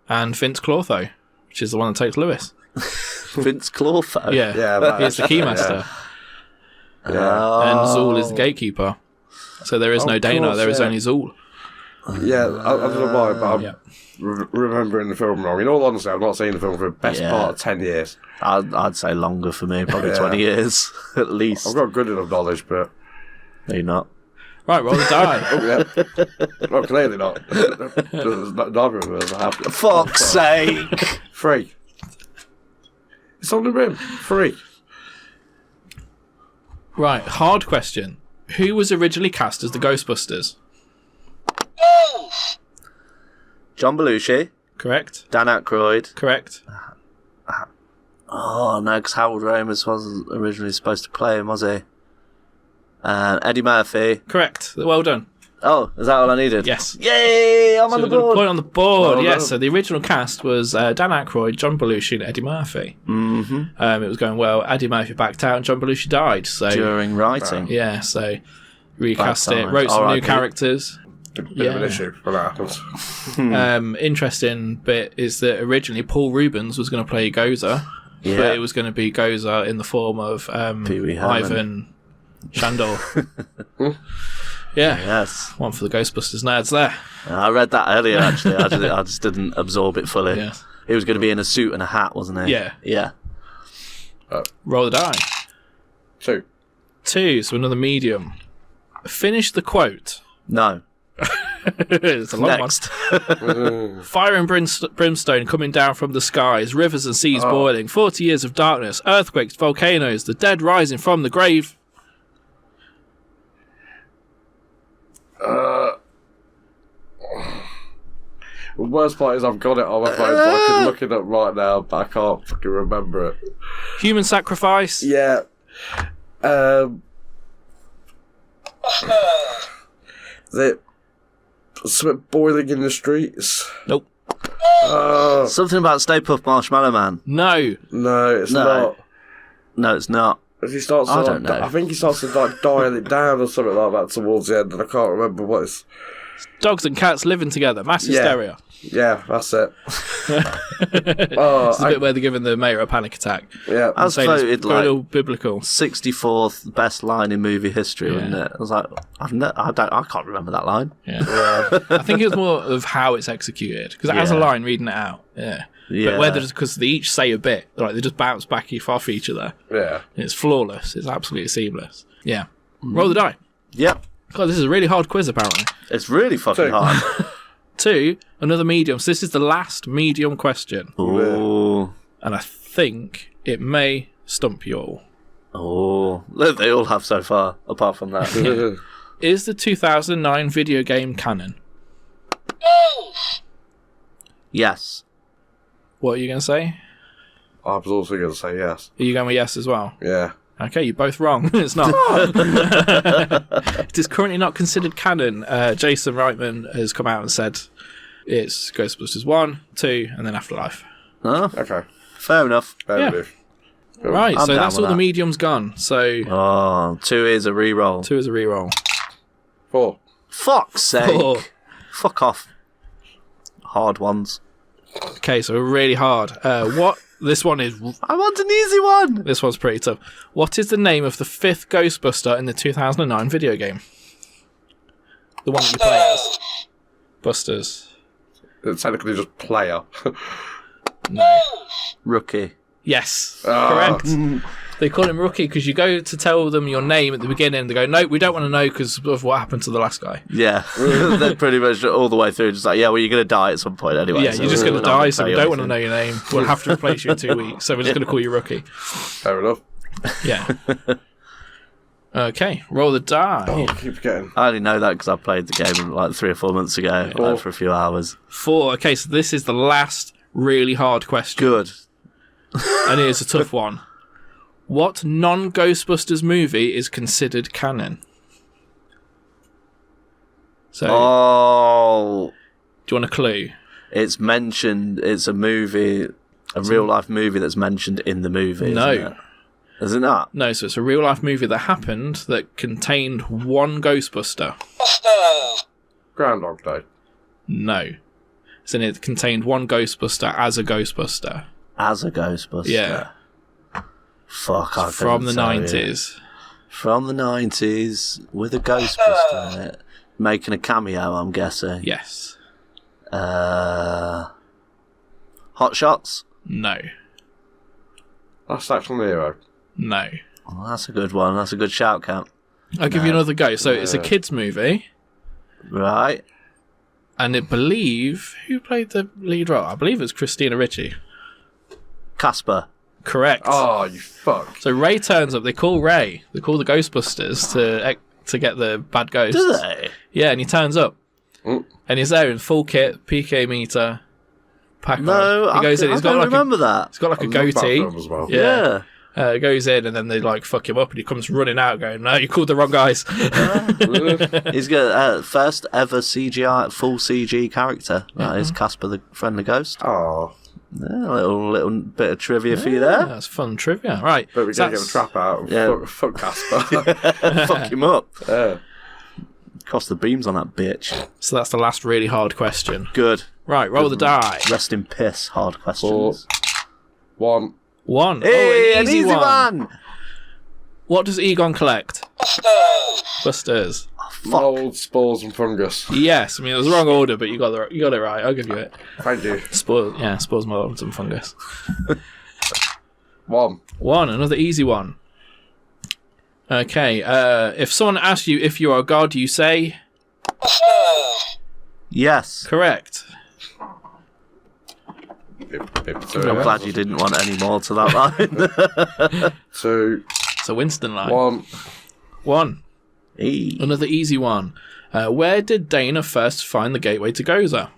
and Vince Clortho, which is the one that takes Lewis. Vince Clortho. Yeah, Yeah, he's the keymaster. And Zool is the gatekeeper. So there is no Dana, there is only Zool. Yeah, I don't know why, but I'm Yeah. remembering the film wrong. In all honesty, I've not seen the film for the best part of 10 years. I'd say longer for me, probably 20 years at least. I've got good enough knowledge, but... Maybe not. Right, roll the die. Oh, yeah. Well, clearly not. Neither of us have. Fuck's sake! 3. It's on the rim. 3. Right, hard question. Who was originally cast as the Ghostbusters? John Belushi, Correct? Dan Aykroyd. Correct? Oh no, because Harold Ramis wasn't originally supposed to play him, was he? Eddie Murphy. Correct. Well done. Oh, is that all I needed? Yes. Yay! I'm So on the we've got a board. point on the board. Well Yes, done. so the original cast was Dan Aykroyd, John Belushi, and Eddie Murphy. Mm-hmm. It was going well. Eddie Murphy backed out, and John Belushi died. So During writing. yeah, so recast Bad it, time. wrote some new R.I.P. characters. Bit of an issue when that happens. Interesting bit is that originally Paul Rubens was going to play Gozer, Yeah. but it was going to be Gozer in the form of Pee-wee Herman. Ivan Shandor. Yeah, Yes. one for the Ghostbusters nerds there. I read that earlier, actually. I just didn't absorb it fully. Yeah. He was going to be in a suit and a hat, wasn't he? Yeah. Yeah. Roll the die. 2. 2, so another medium. Finish the quote. No. It's a long Next. one. Fire and brimstone coming down from the skies, rivers and seas boiling, 40 years of darkness, earthquakes, volcanoes, the dead rising from the grave. The worst part is I've got it on my phone, so I can look it up right now, but I can't fucking remember it. Human sacrifice. Yeah. The something boiling in the streets. Nope. Something about Stay Puft Marshmallow Man. No. No, it's No. not. No, it's not. As he starts to, I don't know. I think he starts to like dial it down or something like that towards the end, and I can't remember what it's. Dogs and cats living together. Mass Yeah. hysteria. Yeah, that's it. It's the bit where they're giving the mayor a panic attack. Yeah. I was Saying it's voted got a little like biblical. 64th best line in movie history, wasn't it? I was like, I can't remember that line. Yeah. I think it was more of how it's executed because it has a Yeah. line reading it out. Yeah. Yeah. But whether because they each say a bit, like they just bounce back off each other. Yeah. It's flawless. It's absolutely seamless. Yeah. Roll the die. Yep. God, this is a really hard quiz apparently. It's really fucking 2. hard. 2, another medium. So this is the last medium question. Oh. And I think it may stump you all. Oh. They all have so far, apart from that. Is the 2009 video game canon? Yes. What are you going to say? I was also going to say yes. Are you going with yes as well? Yeah. Okay, you're both wrong. It's not. It is currently not considered canon. Jason Reitman has come out and said it's Ghostbusters 1, 2, and then Afterlife. Oh, Okay. fair enough. Fair Yeah. enough. Right, I'm so down that's with all the that. mediums gone. So Oh, 2 is a reroll. 2 is a reroll. 4. Fuck's sake. 4. Fuck off. Hard ones. Okay, so really hard. What? This one is. I want an easy one. This one's pretty tough. What is the name of the 5th Ghostbuster in the 2009 video game? The one that you play as. Busters. It's technically just player. No. Rookie. Yes. Correct. They call him Rookie because you go to tell them your name at the beginning. They go, no, we don't want to know because of what happened to the last guy. Yeah. They're pretty much all the way through. Just like, yeah, well, you're going to die at some point anyway. Yeah, so you're just going we're to not die, gonna so tell we you don't want to know anything. your name. We'll have to replace you in 2 weeks, so we're just going to call you Rookie. Fair enough. Yeah. Okay, roll the die. Oh, I keep forgetting. I only know that because I played the game like 3 or 4 months ago like, for a few hours. 4. Okay, so this is the last really hard question. Good. And here's a tough one. What non-Ghostbusters movie is considered canon? So, Oh, do you want a clue? it's mentioned. It's a movie, a real life movie that's mentioned in the movie. No. Isn't it? Is it not? No, so it's a real-life movie that happened that contained one Ghostbuster. Groundhog Day. No. So it contained one Ghostbuster as a Ghostbuster. As a Ghostbuster. Yeah. Fuck, I From the couldn't tell you. 90s. From the 90s, with a Ghostbuster in it. Making a cameo, I'm guessing. Yes. Hot Shots? No. That's Action Hero. No. Oh, that's a good one. That's a good shout, Kemp. I'll give you another go. So it's a kids' movie, Right. and I believe who played the lead role? I believe it's Christina Ricci. Casper. Correct. Oh, you fuck. So Ray turns up. They call Ray. They call the Ghostbusters to get the bad ghosts. Do they? Yeah, and he turns up, Mm. and he's there in full kit, PK meter, pack No, on. He goes in. He's got don't like remember that. he's got like a I love that goatee. film as well. Yeah. Goes in and then they like fuck him up and he comes running out going, no, you called the wrong guys. He's got first ever CGI, full CG character. That is Casper the Friendly Ghost. Oh, Yeah, a little bit of trivia for you there. That's fun trivia. Right. but we so gotta get the trap out. And Yeah. fuck Casper. Fuck him up. Yeah. Cost the beams on that bitch. So that's the last really hard question. Good. Right, roll the die. Rest in piss. Hard questions. 1. One. Hey, oh, an easy one. What does Egon collect? Busters. Mold, spores, and fungus. Yes, I mean it was the wrong order, but you got it right. I'll give you it. Thank you. Spores, molds, and fungus. 1. One, another easy one. Okay, if someone asks you if you are a god, you say Yes. correct. I'm glad you didn't want any more to that line. 2. It's a Winston line. 1. One. Hey. Another easy one. Where did Dana first find the gateway to Gozer?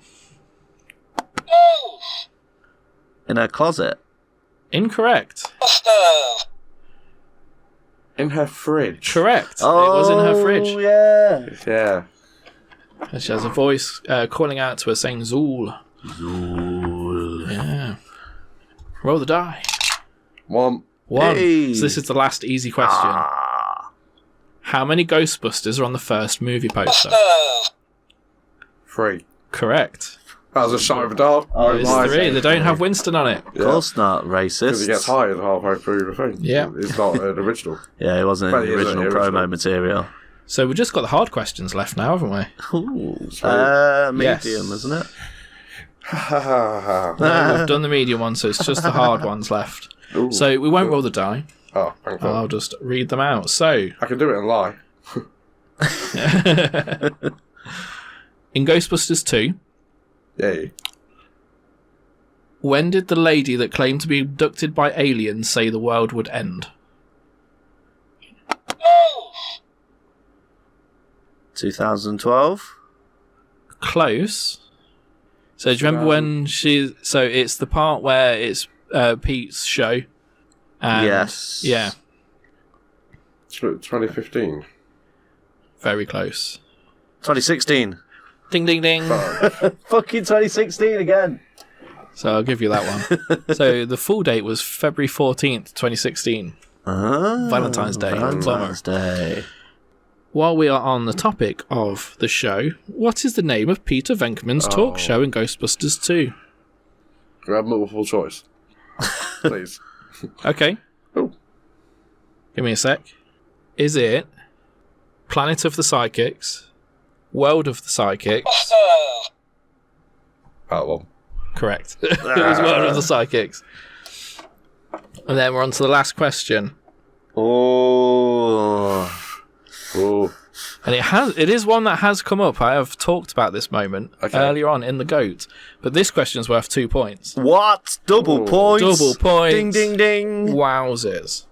In her closet. Incorrect. In her fridge. Correct. It was in her fridge. Oh, yeah. Yeah. And she has a voice calling out to her saying Zool. Zool. Yeah. Roll the die. 1. One. Hey. So this is the last easy question. How many Ghostbusters are on the first movie poster? 3. Correct. That was a shot of a dart. Oh, It's 3. They don't have Winston on it. Of course not, racist. Because he gets hired halfway through the thing. Yeah. It's not an original. Yeah, it wasn't Well, in he the isn't original the original. promo material. So we've just got the hard questions left now, haven't we? Ooh. So- Medium, Yes. isn't it? We've done the medium one, so it's just the hard ones left. Ooh. So we won't roll the die. Oh, thank God. I'll just read them out. So, I can do it and lie. in Ghostbusters 2, Yay. when did the lady that claimed to be abducted by aliens say the world would end? 2012. Close. So do you remember when she... So it's the part where it's Pete's show. And Yes. Yeah, 2015. very close. 2016. Ding, ding, ding. Fucking 2016 again. So I'll give you that one. So the full date was February 14th, 2016. Valentine's Day. Valentine's Day. While we are on the topic of the show, what is the name of Peter Venkman's talk show in Ghostbusters 2? Do I have multiple choice? Please. Okay. Oh. Give me a sec. Is it Planet of the Psychics, World of the Psychics? Oh, well. Correct. It was World of the Psychics. And then we're on to the last question. Oh. Oh. And it is one that has come up. I have talked about this moment Okay. earlier on in the GOAT. But this question is worth 2 points. What? Double Ooh. points. Double points. Ding, ding, ding. Wowzers.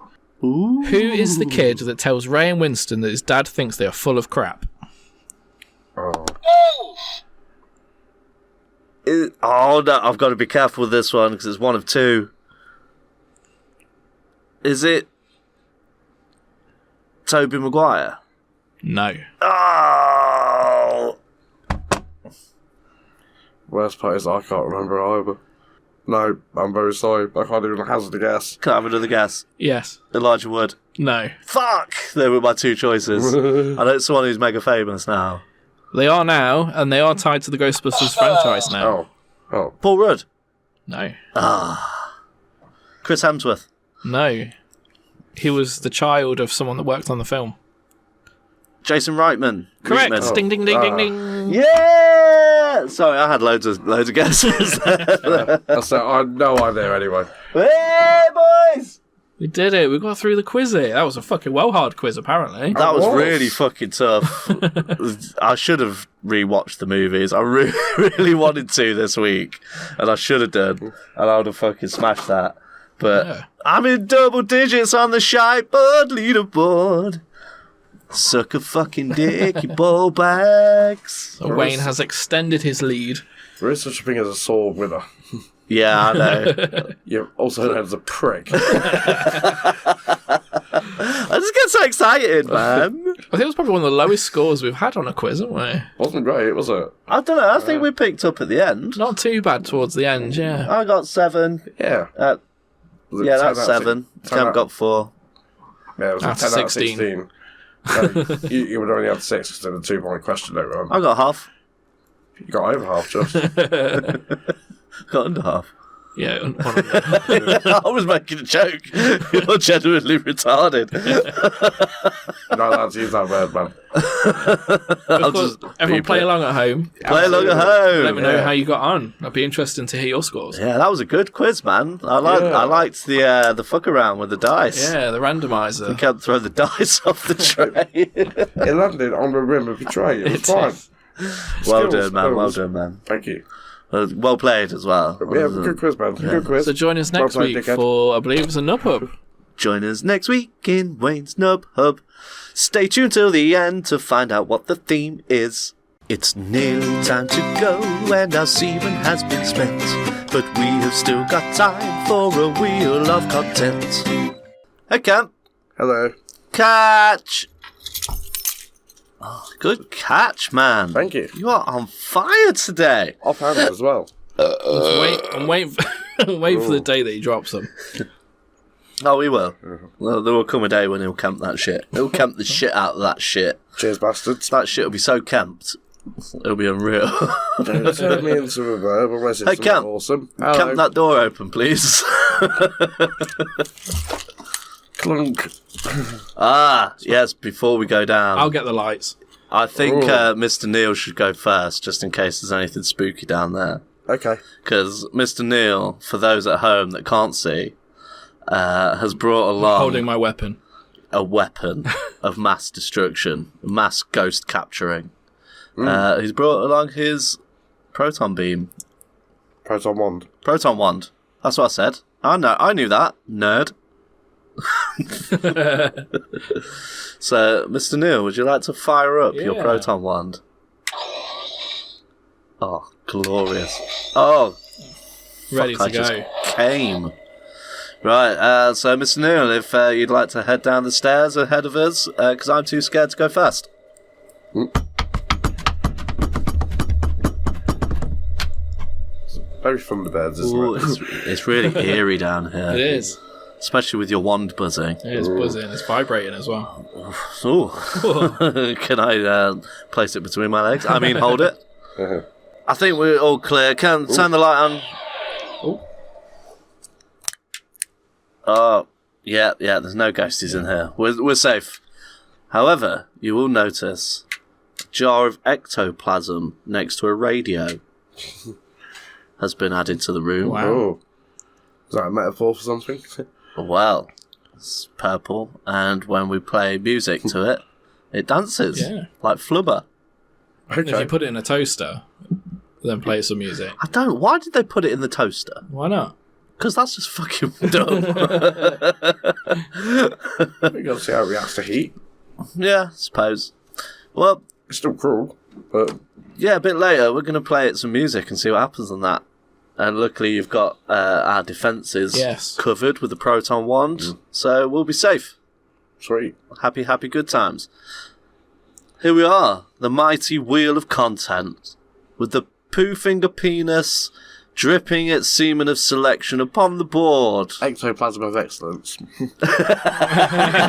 Ooh. Who is the kid that tells Ray and Winston that his dad thinks they are full of crap? Oh. Oh, no. I've got to be careful with this one because it's one of two. Is it Tobey Maguire? No. Oh. Worst part is I can't remember either. No, I'm very sorry. I can't even hazard a guess. Can I have another guess? Yes. Elijah Wood. No. Fuck! They were my two choices. I know it's someone who's mega famous now. They are now, and they are tied to the Ghostbusters franchise now. Oh. Oh. Paul Rudd. No. Chris Hemsworth. No. he was the child of someone that worked on the film. Jason Reitman. Correct. Reitman. Ding, ding, ding, ding, ding. Yeah! Sorry, I had loads of guesses. So I had no idea anyway. Hey, boys! We did it. We got through the quiz here. That was a fucking hard quiz, apparently. That was really fucking tough. I should have rewatched the movies. I really wanted to this week, and I should have done, and I would have fucking smashed that. But Yeah. I'm in double digits on the Shiteboard leaderboard. Suck a fucking dick, you ball bags. So Wayne has extended his lead. There is such a thing as a sore winner. Yeah, I know. You're also known as a prick. I just get so excited, man. I think it was probably one of the lowest scores we've had on a quiz, haven't we? Wasn't great, was it? I don't know. I think we picked up at the end. Not too bad towards the end, yeah. I got 7. Yeah. Was it Yeah, 10 that's out of 7. 10 Cam out- got 4. Yeah, it was a Out 10 of out of 16. 16. So you would only have 6 because of the 2-point question over on. I got half. You got over half, just. Got under half. Yeah. I was making a joke. You're genuinely retarded. You're not allowed to use that word, man. I'll just Everyone beep play it. along at home. Play along at home. Let me know Yeah. how you got on. It'd be interesting to hear your scores. Yeah, that was a good quiz, man. I Yeah. liked the fuck around with the dice. Yeah, the randomizer. You can't throw the dice off the tray. It landed on the rim of the tray. It was fine. Well Skills, done, man. Well skills. done, man. Thank you. Well played as well. Yeah, good quiz, man. Good quiz. So join us next Well played, week dickhead. for, I believe it's a Nub Up. Join us next week in Wayne's Nub Hub. Stay tuned till the end to find out what the theme is. It's nearly time to go and our semen has been spent, but we have still got time for a wheel of content. Hey, Kemp. Hello. Catch! Oh, good catch, man. Thank you. You are on fire today. Offhand as well. I'm waiting for the day that he drops them. Oh, we will. Well, there will come a day when he'll camp that shit. He'll camp the shit out of that shit. Cheers, bastards. That shit will be so camped. It'll be unreal. Don't turn me into a verb unless it's Hey, something Kemp. awesome. Camp Hello. that door open, please. Clunk. Yes, before we go down. I'll get the lights. I think Ooh. Mr. Neil should go first, just in case there's anything spooky down there. Okay. Because Mr. Neil, for those at home that can't see, has brought along Holding my weapon. a weapon of mass destruction, mass ghost capturing. He's brought along his proton beam. Proton wand. Proton wand. That's what I said. I knew that. Nerd. So, Mr. Neil, would you like to fire up your Yeah. proton wand? Oh, glorious. Oh, Ready I to just go. came. Right, so Mr. Neil, if you'd like to head down the stairs ahead of us, because I'm too scared to go first. Very Thunderbirds, isn't Ooh, it? it's really eerie down here. It is. Especially with your wand buzzing. It is buzzing. It's vibrating as well. Ooh. Can I place it between my legs? I mean, hold it. I think we're all clear. Can turn the light on. Oh, yeah, there's no ghosties in here. We're safe. However, you will notice a jar of ectoplasm next to a radio has been added to the room. Wow. Oh. Is that a metaphor for something? Well, it's purple, and when we play music to it, it dances Yeah. like flubber. If you Okay. put it in a toaster, then play some music. Why did they put it in the toaster? Why not? Because that's just fucking dumb. We're going to see how it reacts to heat. Yeah, I suppose. Well, It's still cruel, but yeah, a bit later we're going to play it some music and see what happens on that. And luckily you've got our defences Yes. covered with the proton wand, so we'll be safe. sweet. Happy, good times. Here we are, the mighty wheel of content, with the poo finger penis dripping its semen of selection upon the board. Ectoplasm of excellence.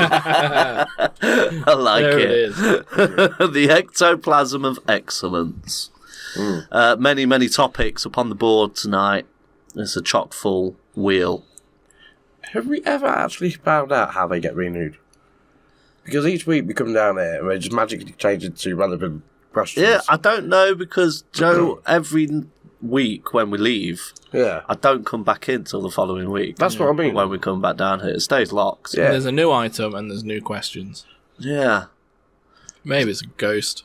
I like There it. it is. The ectoplasm of excellence. Many topics upon the board tonight. It's a chock full wheel. Have we ever actually found out how they get renewed? Because each week we come down here and they just magically change it to relevant questions. Yeah, I don't know because, Joe, every week when we leave, I don't come back in till the following week. That's what I mean. When we come back down here, it stays locked. Yeah. There's a new item and there's new questions. Yeah. Maybe it's a ghost.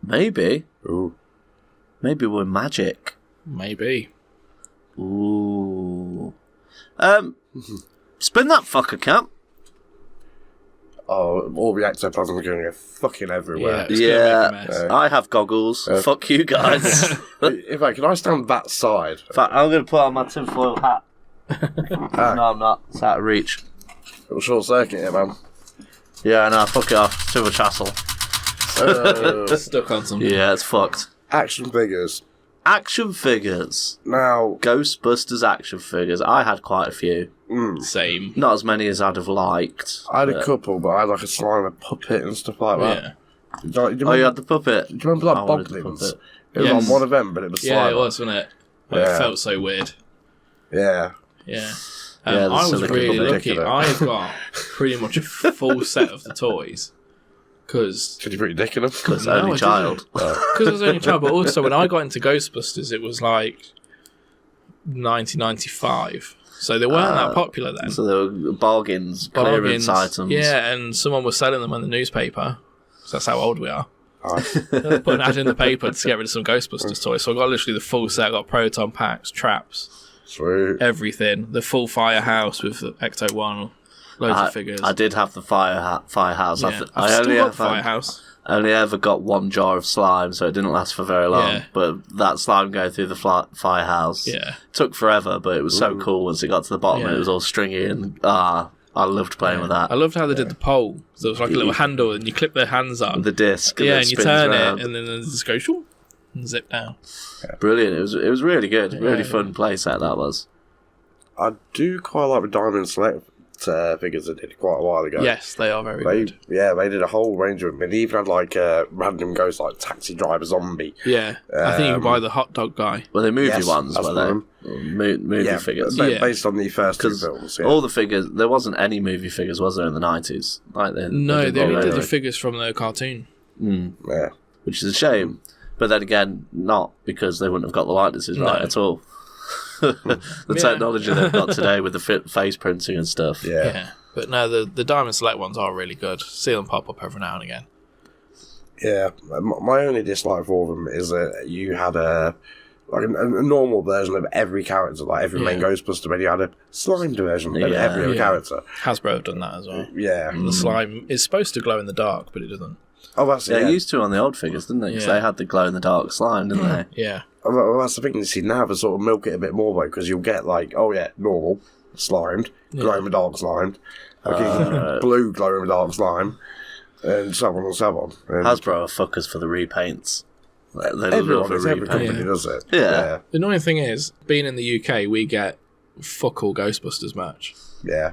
Maybe. Ooh. Maybe we're magic. Maybe. Ooh. Spin that fucker, Kemp. Oh, all the ectoplasm are going fucking everywhere. It's gonna make a mess. I have goggles. Fuck you guys. In fact, can I stand that side? In fact, I'm going to put on my tinfoil hat. No, I'm not. It's out of reach. Little short circuit here, man. Yeah, no, fuck it off. Too much hassle. Stuck on something. Yeah, it's fucked. Action figures. Action figures. Now, Ghostbusters action figures. I had quite a few. Same. Not as many as I'd have liked. I had a couple, but I had like a slime, a puppet, and stuff like that. Yeah. Do you Oh, you had the puppet? Do you remember like I wanted the Boglins? puppet. It was Yes. on one of them, but it was slime. Yeah, it was, wasn't it? But Yeah. It felt so weird. Yeah. Yeah. Yeah, the I was silicone really puppet. lucky. Ridiculous. I got pretty much a full set of the toys. Because Did you put your dick in them? Because No, I only didn't. child. I was only a child, but also when I got into Ghostbusters, it was like 1995. So they weren't that popular then. So there were bargains, clearance items. Yeah, and someone was selling them on the newspaper. So that's how old we are. Nice. They put an ad in the paper to get rid of some Ghostbusters toys. So I got literally the full set. I got proton packs, traps, Sweet. everything. The full firehouse with the Ecto 1, loads of figures. I did have the firehouse. Yeah. I I've only still got ever the firehouse. only ever got one jar of slime, so it didn't last for very long. Yeah. But that slime going through the firehouse Yeah. took forever, but it was so cool once it got to the bottom. Yeah. It was all stringy and I loved playing with that. I loved how they did the pole. So it was like a little handle, and you clip their hands on. The disc. Yeah, it and you spins turn round. it, and then it just goes shoop, and zip down. Brilliant. It was really good. Really Yeah. fun play set that was. I do quite like the Diamond Select figures they did quite a while ago. Yes, they are very They, good. yeah, they did a whole range of them. They even had like random ghosts like Taxi Driver Zombie. Yeah, I think you can buy the hot dog guy. Were they movie Yes, ones, that's were one. they? Movie Yeah, figures. Yeah. based on the first two Because films. Yeah. all the figures, there wasn't any movie figures, was there, in the 90s? Like No, did they only all did those. the figures from the cartoon. yeah. Which is a shame. But then again, not because they wouldn't have got the likenesses right No. at all. The technology they've got today with the face printing and stuff. Yeah. Yeah. But no, the Diamond Select ones are really good. See them pop up every now and again. Yeah. My only dislike for them is that you had a normal version of every character, like every main Yeah. Ghostbuster, but you had a slimed version of Yeah. every other Yeah. character. Hasbro have done that as well. Yeah. The slime is supposed to glow in the dark, but it doesn't. Oh, that's They it. Yeah. used to on the old figures, didn't they? Because Yeah. they had the glow-in-the-dark slime, didn't they? Yeah. Well, that's the thing. You see, now they sort of milk it a bit more though, because you'll get like, oh yeah, normal slimed, glow in the dark slimed, blue glow in the dark slime, and so on and so on. And Hasbro are fuckers for the repaints. They everyone, love a it's every repaint. company does it. Yeah. The annoying thing is, being in the UK, we get fuck all Ghostbusters merch. Yeah.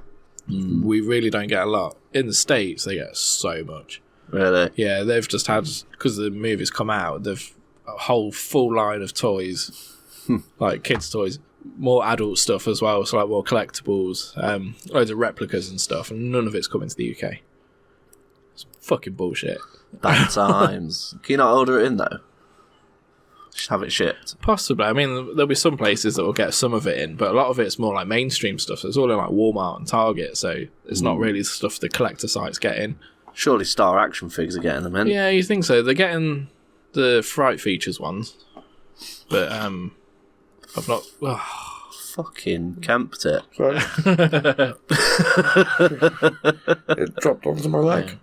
We really don't get a lot. In the States, they get so much. Really? Yeah, they've just had, because the movie's come out, they've a whole full line of toys, like kids' toys, more adult stuff as well, so like more collectibles, loads of replicas and stuff, and none of it's coming to the UK. It's fucking bullshit. Bad times. Can you not order it in, though? Just have it shipped. Possibly. I mean, there'll be some places that will get some of it in, but a lot of it's more like mainstream stuff. So it's all in like Walmart and Target, so it's not really stuff the collector sites get in. Surely Star Action Figures are getting them in. Yeah, you think so? They're getting the Fright Features ones, but I've not. Fucking Kemped it. Sorry. It dropped onto my leg.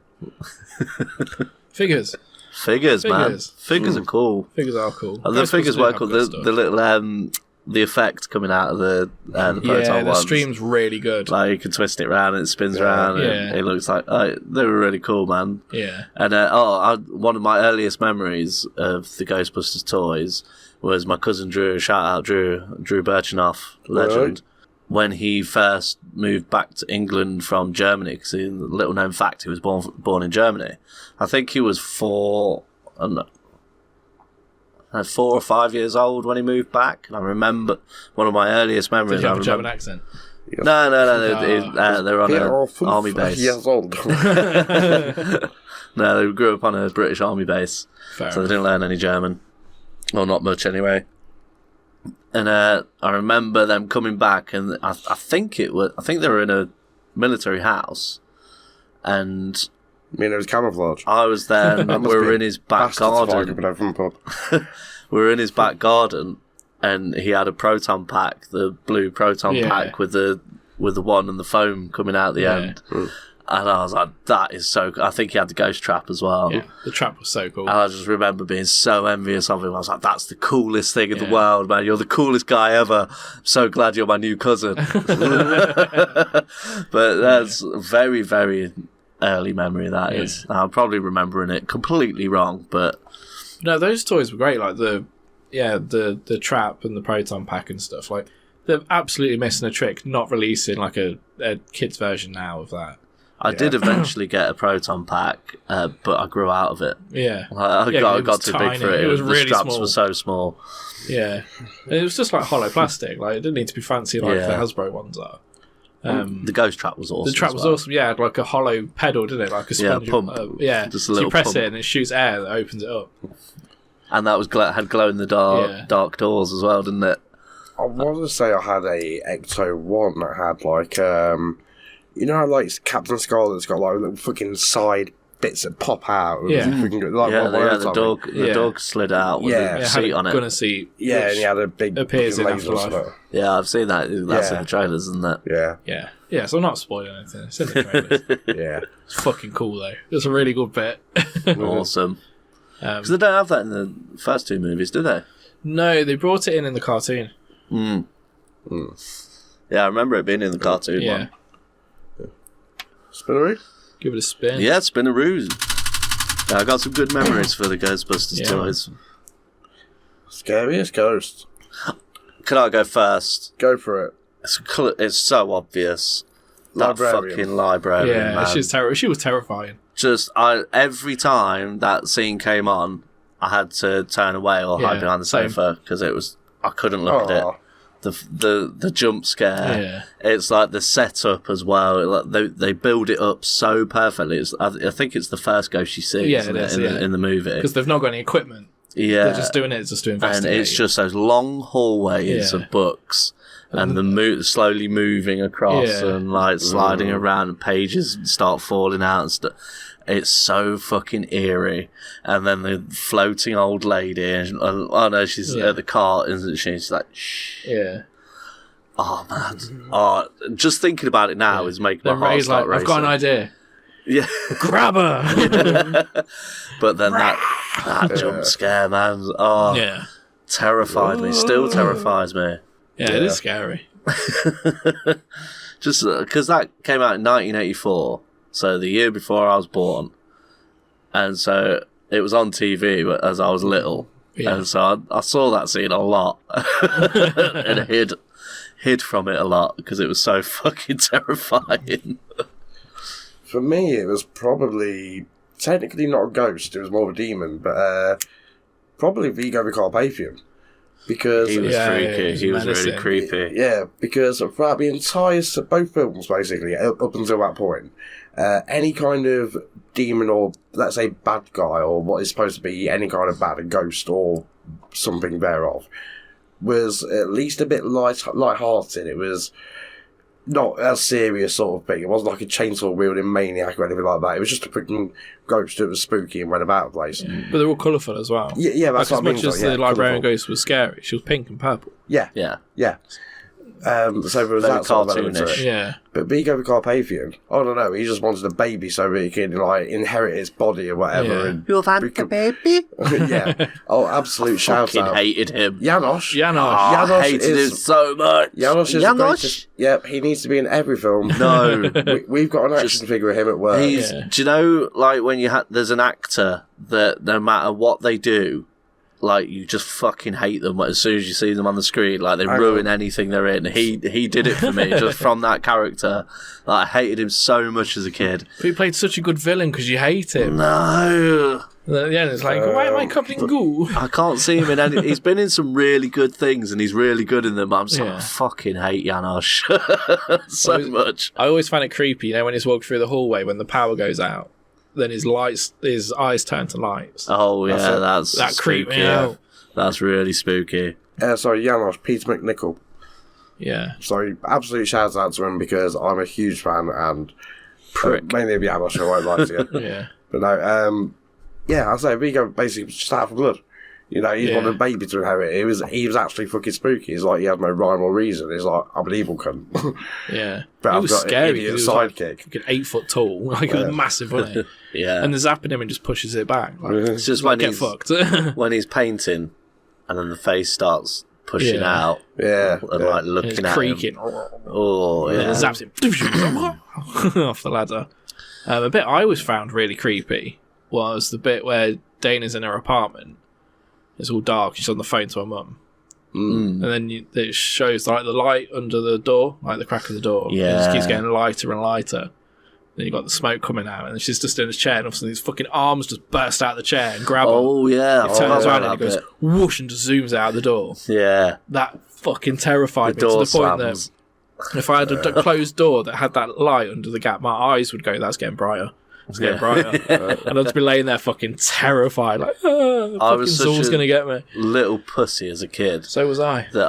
Figures. Figures, man. Figures. Figures are cool. Figures are cool. And the figures do were have cool. good The stuff. little the effect coming out of the proton yeah, the ones. stream's really good. Like you can twist it around and it spins around. Yeah. And it looks like they were really cool, man. Yeah. And one of my earliest memories of the Ghostbusters toys was my cousin Drew. Shout out Drew Birchenough, legend. Right. When he first moved back to England from Germany, because little known fact, he was born in Germany. I think he was 4 or 5 years old when he moved back. And I remember one of my earliest memories. Did you have I a German accent? No. They're on an army base. Years old. No, they grew up on a British army base, so they didn't learn any German. Well, not much anyway. And I remember them coming back, and I think they were in a military house, and I mean, it was camouflage. I was there, and we were in his back garden. We were in his back garden, and he had a proton pack, the blue proton pack with the one and the foam coming out the end. And I was like, that is so cool. I think he had the ghost trap as well. Yeah, the trap was so cool. And I just remember being so envious of him. I was like, that's the coolest thing in the world, man. You're the coolest guy ever. I'm so glad you're my new cousin. But that's very, very early memory, that is. I'm probably remembering it completely wrong, but... No, those toys were great. Like the trap and the proton pack and stuff. Like, they're absolutely missing a trick not releasing like a kid's version now of that. I did eventually get a proton pack, but I grew out of it. Yeah. I got too big for it. It was really the straps small. were so small. Yeah. And it was just like hollow plastic. Like, it didn't need to be fancy like the Hasbro ones are. The ghost trap was awesome. The trap was awesome. Yeah, it had like a hollow pedal, didn't it? Like a sponge. Pump. Just a little. So you press it and it shoots air that opens it up. And that was had glow in the dark doors as well, didn't it? I want to say I had a Ecto 1 that had like you know how like Captain Scarlet's got like little fucking side bits that pop out. The dog slid out with a seat on it. Gunner seat. Yeah, and he had a big appears in laser Afterlife. Yeah, I've seen that. That's in the trailers, isn't it? Yeah. Yeah, so I'm not spoiling anything. It's in the trailers. Yeah. It's fucking cool though. It's a really good bit. Awesome. Because they don't have that in the first two movies, do they? No, they brought it in the cartoon. Yeah, I remember it being in the cartoon one. Spinneroo? Give it a spin. Yeah, Spinneroo. I got some good memories for the Ghostbusters toys. Scariest ghost. Can I go first? Go for it. It's so obvious. That fucking librarian, yeah, man. She was terrifying. Every time that scene came on, I had to turn away or hide behind the sofa because I couldn't look at it. The jump scare. It's like the setup as well. They build it up so perfectly. I think it's the first ghost she sees in the movie because they've not got any equipment. Yeah, they're just doing it just to investigate. And it's just those long hallways of books. And the slowly moving across and like sliding around, and pages start falling out and stuff. It's so fucking eerie. And then the floating old lady, she's at the cart, isn't she? She's like, shh. Yeah. Oh man. Oh, just thinking about it now is making my heart start racing. I've got an idea. Yeah. Grab her. But then that jump scare, man. Oh, terrified me. Still terrifies me. Yeah, it is scary. Just because that came out in 1984, so the year before I was born, and so it was on TV as I was little, and so I saw that scene a lot and hid from it a lot because it was so fucking terrifying. For me, it was probably technically not a ghost; it was more of a demon, but probably Vigo the Carpathian. Because he was freaky. He was really creepy. Yeah, because throughout the entire both films, basically, up until that point, any kind of demon or let's say bad guy or what is supposed to be any kind of bad, a ghost or something thereof, was at least a bit light-hearted. It was not a serious sort of thing. It wasn't like a chainsaw wielding maniac or anything like that. It was just a freaking ghost that was spooky and went about the place. But they're all colourful as well. Yeah, that's like, what I mean. As much as the librarian ghost was scary, she was pink and purple. Yeah. So there was that sort of element to it. Yeah. But Vigo the Carpathian, I don't know, he just wanted a baby so that he could like inherit his body or whatever. Yeah. And you want the baby? Yeah. Oh, absolute shout out. Hated him. Janosz. I hated him so much. Janosz is the greatest. Yep, he needs to be in every film. No. We've got an action figure of him at work. Do you know, like, when there's an actor that no matter what they do, like, you just fucking hate them as soon as you see them on the screen. Like, they ruin anything they're in. He did it for me, just from that character. Like, I hated him so much as a kid. But he played such a good villain because you hate him. No. And then at the end, it's like, why am I covered in goo? I can't see him in any. He's been in some really good things, and he's really good in them. I'm just like, I fucking hate Janosch so much. I always find it creepy, when he's walking through the hallway when the power goes out. Then his eyes turn to lights. Oh yeah, that creeped me out. That's really spooky. Sorry, Janosch, Peter McNichol. Yeah. So absolute shout out to him because I'm a huge fan and mainly of Janosch, I won't lie to you. Yeah. But no, I say Vigo basically just out for blood. He's wanted a baby to inherit. He was actually fucking spooky. He's like, he had no rhyme or reason. He's like, I'm an evil cunt. Yeah. But he I've was got scary. an idiot He was sidekick. like 8 foot tall. Like, it was massive, wasn't it? Yeah. And the zapping him and just pushes it back. Like, It's just when get he's fucked. when he's painting, and then the face starts pushing out. Yeah. And like looking and at creaking. him. Oh yeah. And it zaps him off the ladder. A bit I always found really creepy was the bit where Dana's in her apartment. It's all dark. She's on the phone to her mum. And then it shows like the light under the door, like the crack of the door. Yeah. It just keeps getting lighter and lighter. Then you got the smoke coming out, and she's just in his chair, and all of a sudden these fucking arms just burst out of the chair and grab her. Oh yeah. It turns around and it goes whoosh and just zooms out the door. Yeah. That fucking terrified me to door the point slams. that if I had a closed door that had that light under the gap, my eyes would go, that's getting brighter. It's getting brighter. And I'd just be laying there fucking terrified, like, fucking Saul's going to get me. Little pussy as a kid. So was I. That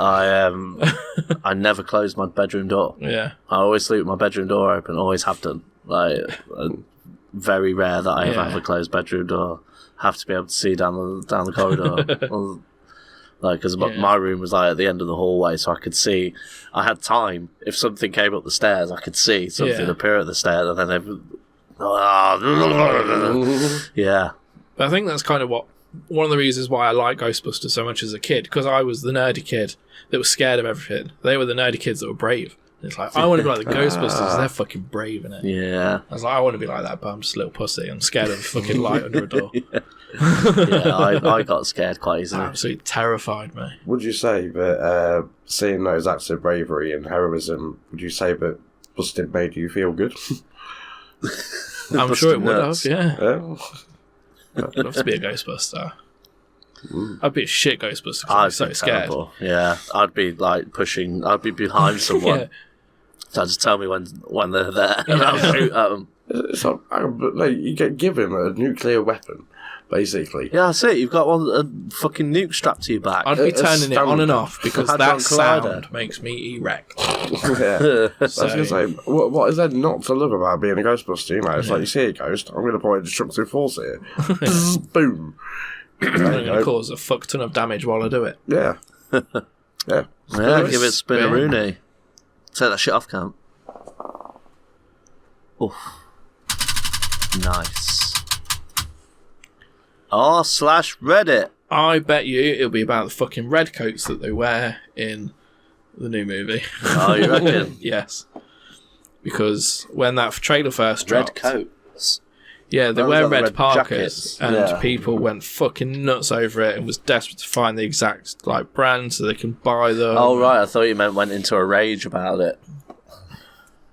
I never closed my bedroom door. Yeah. I always sleep with my bedroom door open, always have done. Like, very rare that I ever have a closed bedroom door. Have to be able to see down the corridor. Like, because my room was like at the end of the hallway, so I could see. I had time. If something came up the stairs, I could see something appear at the stairs, and then yeah. But I think that's kind of one of the reasons why I like Ghostbusters so much as a kid, because I was the nerdy kid that was scared of everything. They were the nerdy kids that were brave. It's like, I want to be like the Ghostbusters. They're fucking brave in it. Yeah. I was like, I want to be like that, but I'm just a little pussy. I'm scared of a fucking light under a door. I got scared quite easily. Absolutely terrified me. Would you say that seeing those acts of bravery and heroism, would you say that Busted made you feel good? I'm sure it would have, yeah. Yeah. I'd love to be a Ghostbuster. I'd be a shit Ghostbuster because I'm so scared. Terrible. Yeah, I'd be like pushing. I'd be behind someone. Yeah. So just tell me when they're there, and I'll shoot at them. It's like, you get given a nuclear weapon, basically. Yeah, that's it. You've got a fucking nuke strapped to your back. I'd be turning it on and off because Hadron that Collider. sound makes me erect. Yeah. I was So, going to say, what is there not to love about being a Ghostbuster? You know, it's like you see a ghost, I'm going to point a destructive force here. Boom. I'm going to cause a fuck ton of damage while I do it. Yeah. Yeah. Yeah, give it spinneroonie. Take that shit off, Kemp. Oof. Nice. r/Reddit. I bet you it'll be about the fucking red coats that they wear in the new movie. Oh, you reckon? Yes. Because when that trailer first Red dropped... coats. Yeah, they That was wear like the red red parkas, jackets. and Yeah. people went fucking nuts over it and was desperate to find the exact brand so they can buy them. Oh, right. I thought you meant went into a rage about it.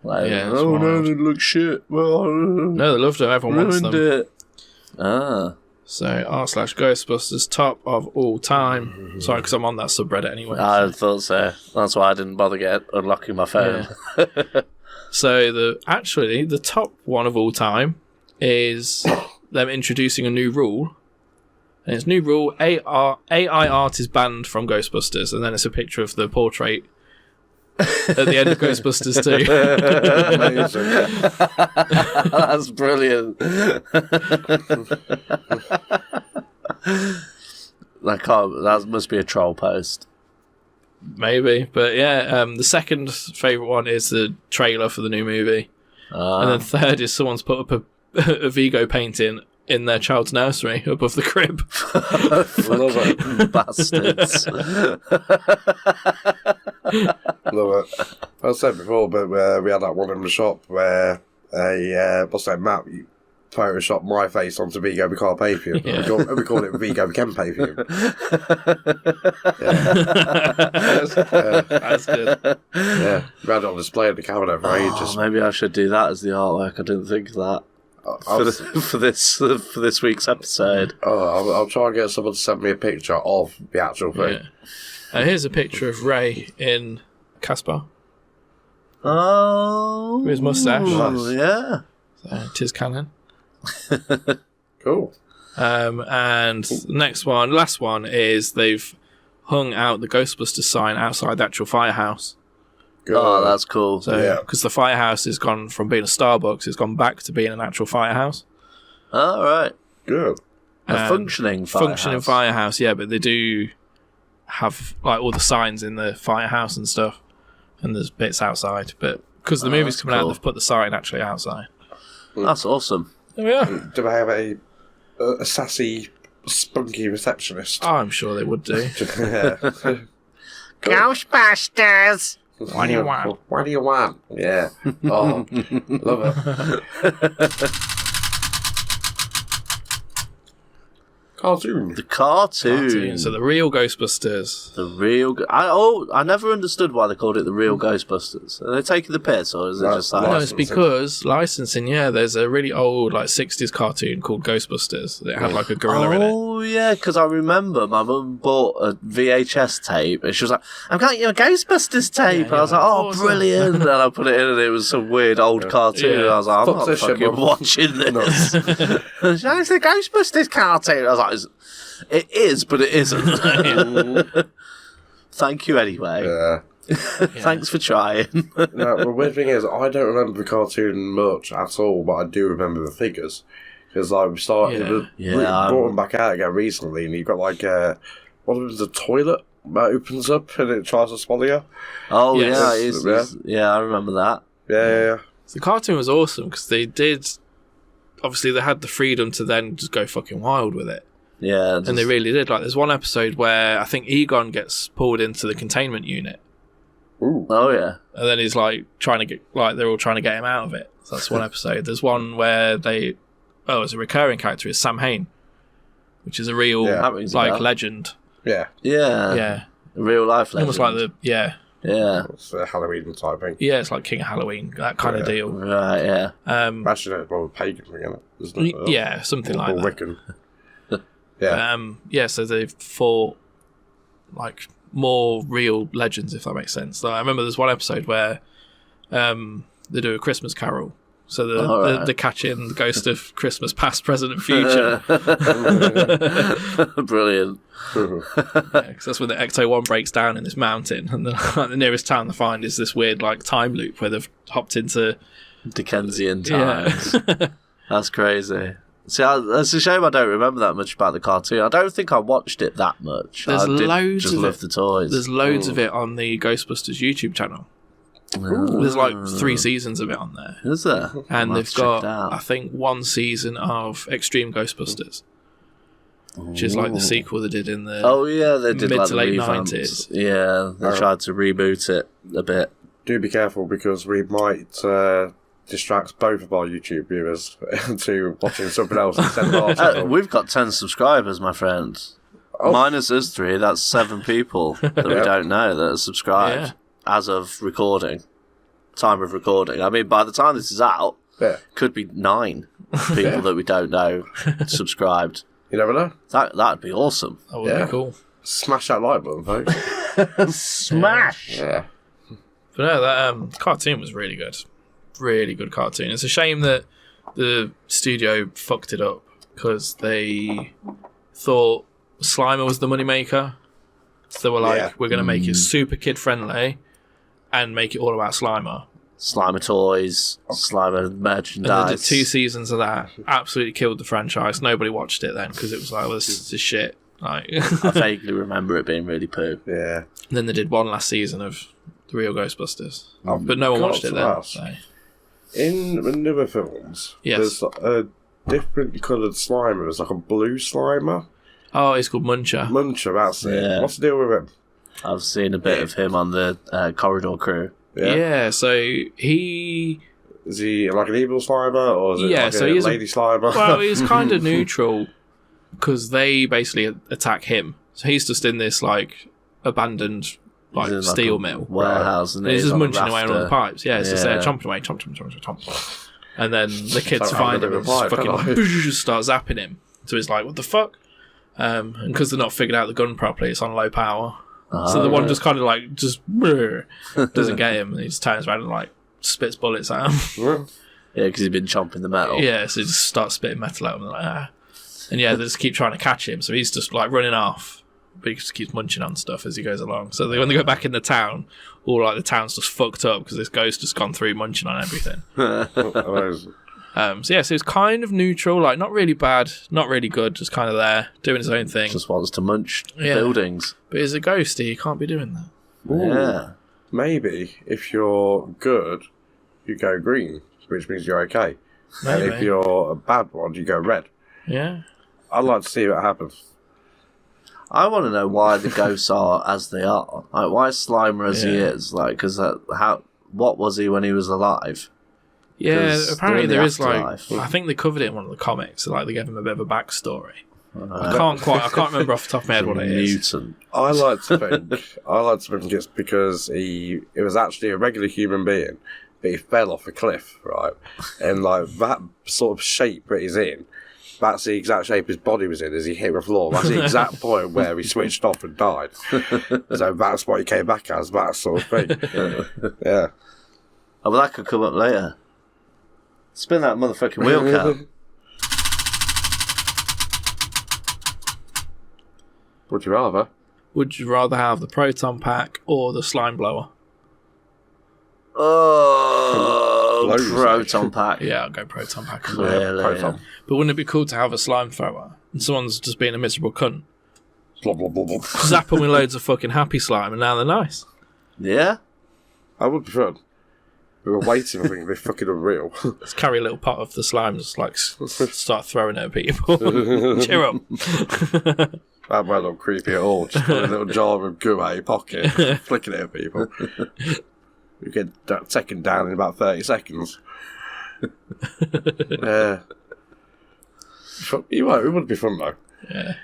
Like, Yeah, it's oh, no, wild. they look shit. Well, No, they loved them. Everyone wants ruined them. it. Ah. So r/Ghostbusters top of all time. Sorry, because I'm on that subreddit anyway. I thought so. That's why I didn't bother unlocking my phone. So the top one of all time is them introducing a new rule. And it's new rule: AI art is banned from Ghostbusters, and then it's a picture of the portrait at the end of Ghostbusters 2. That's brilliant. That must be a troll post. Maybe, but yeah. The second favourite one is the trailer for the new movie, and then third is someone's put up a Vigo painting in their child's nursery above the crib. Love it. Bastards. Love it. I said before, but we had that one in the shop where what's that, Matt? You photoshopped my face onto Vigo Carpathian. Yeah. We call it Vigo Kempathian. That's good. Yeah, we had it on display at the cabinet for ages. Maybe I should do that as the artwork. I didn't think of that. for this week's episode. I'll try and get someone to send me a picture of the actual thing. Yeah. Here's a picture of Ray in Casper. Oh, with his mustache. Nice. Yeah. So, 'tis canon. Cool. And the last one is they've hung out the Ghostbusters sign outside the actual firehouse. Good. Oh, that's cool. So, because the firehouse has gone from being a Starbucks, it's gone back to being an actual firehouse. All right. Good. A functioning firehouse. Functioning firehouse, yeah, but they do have like all the signs in the firehouse and stuff, and there's bits outside. But because the movie's coming out, they've put the sign actually outside. That's awesome. There we are. Do they have a sassy, spunky receptionist? Oh, I'm sure they would do. Yeah. Ghostbusters! What do you want? What do you want? Yeah. Oh, love it. Cartoon. The cartoon. So the real Ghostbusters. The real... I never understood why they called it the real Ghostbusters. Are they taking the piss, or is it just like... No, it's because licensing, there's a really old, like, 60s cartoon called Ghostbusters that had, like, a gorilla in it. Oh, yeah, because I remember my mum bought a VHS tape, and she was like, I've got you a Ghostbusters tape. And I was like, awesome. Brilliant. And I put it in, and it was some weird old cartoon. And I was like, I'm not fucking watching this. It's the Ghostbusters cartoon. I was like, it is, but it isn't. Thank you anyway. Yeah. Thanks for trying. No, the weird thing is, I don't remember the cartoon much at all, but I do remember the figures. Because we brought them back out again recently, and you've got like what was the toilet that opens up and it tries to swallow you? Oh Yes. yeah, I remember that. Yeah. The cartoon was awesome because they had the freedom to then just go fucking wild with it. Yeah, and they really did. Like, there's one episode where I think Egon gets pulled into the containment unit. Ooh. Oh yeah. And then he's like they're all trying to get him out of it. So that's one episode. There's one where it's a recurring character is Sam Hain, which is a real legend. Yeah. Yeah. A real life legend. Almost like Yeah. It's a Halloween type thing. Yeah, it's like King of Halloween, that kind of deal. Right, yeah. Actually, it's more pagan thing, isn't it? Yeah, something like that. Wiccan. Yeah. So they've fought like more real legends, if that makes sense. Like, I remember there's one episode where they do a Christmas carol. So they're catching the ghost of Christmas past, present, and future. Brilliant. Because that's when the Ecto-1 breaks down in this mountain, and the nearest town they find is this weird like time loop where they've hopped into Dickensian times. Yeah. That's crazy. See, it's a shame I don't remember that much about the cartoon. I don't think I watched it that much. There's loads of love the toys. There's loads of it on the Ghostbusters YouTube channel. Ooh. There's like 3 seasons of it on there. Is there? And they've got, I think, 1 season of Extreme Ghostbusters, which is like the sequel they did in the they did mid like to late 90s. Yeah, they tried to reboot it a bit. Do be careful because we might distract both of our YouTube viewers to watching something else instead of our channel. We've got 10 subscribers, my friend. Minus us 3, that's 7 people that we don't know that are subscribed as of time of recording. I mean, by the time this is out, could be 9 people that we don't know subscribed. You never know. That'd be awesome. That would be cool. Smash that like button, folks. Smash! Yeah. But no, that cartoon was really good. Really good cartoon. It's a shame that the studio fucked it up because they thought Slimer was the moneymaker. So they were like, we're going to make it super kid-friendly and make it all about Slimer. Slimer toys, Slimer merchandise. And they did 2 seasons of that. Absolutely killed the franchise. Nobody watched it then because it was like, well, this is shit. Like, I vaguely remember it being really poo. Yeah. And then they did 1 last season of the real Ghostbusters. But no one watched it then. So. In the newer films, there's a different coloured Slimer. There's like a blue Slimer. Oh, it's called Muncher. Muncher, that's it. What's the deal with him? I've seen a bit of him on the Corridor Crew. Yeah, so he... Is he like an evil Slimer, or is it like a lady Slimer? Well, he's kind of neutral, because they basically attack him. So he's just in this, like, abandoned... like steel mill warehouse, and he's just munching away on all the pipes. Yeah, it's just there chomping away, chomp. And then the kids So find him random and just reply, fucking start zapping him. So he's like, what the fuck? And because they're not figured out the gun properly, it's on low power. So the one just kind of like, doesn't get him. And he just turns around and like spits bullets at him. Yeah, because he's been chomping the metal. Yeah, so he just starts spitting metal at him. And, like, ah. And yeah, they just keep trying to catch him. So he's just like running off. But he just keeps munching on stuff as he goes along. So when they go back in the town, all like the town's just fucked up because this ghost has gone through munching on everything. So it's kind of neutral, like not really bad, not really good, just kind of there, doing his own thing. Just wants to munch buildings. But he's a ghosty, you can't be doing that. Ooh, Yeah. maybe if you're good, you go green, which means you're okay. Maybe. And if you're a bad one, you go red. Yeah. I'd like to see what happens. I want to know why the ghosts are as they are. Like, why is Slimer as he is? Like, because what was he when he was alive? Yeah, apparently there is afterlife. I think they covered it in one of the comics, so like they gave him a bit of a backstory. I can't remember off the top of my head what it is. Mutant. I like to think it's because it was actually a regular human being, but he fell off a cliff, right? And like that sort of shape that he's in, that's the exact shape his body was in as he hit the floor. That's the exact point where he switched off and died. So that's what he came back as, that sort of thing. Yeah. Oh, well, that could come up later. Spin that motherfucking wheel, Cal. Would you rather? Would you rather have the proton pack or the slime blower? Oh, Blows, proton pack. Yeah, I'll go proton pack as well. Really? Proton. But wouldn't it be cool to have a slime thrower and someone's just being a miserable cunt? Blah, blah, blah, blah. Zap them with loads of fucking happy slime and now they're nice. Yeah? That would be fun. We were waiting for it to be fucking unreal. Just carry a little pot of the slime, just like start throwing it at people. Cheer up. That might not creepy at all. Just put a little jar of goo out of your pocket, flicking it at people. You get taken down in about 30 seconds. Yeah. It would be fun though. Yeah.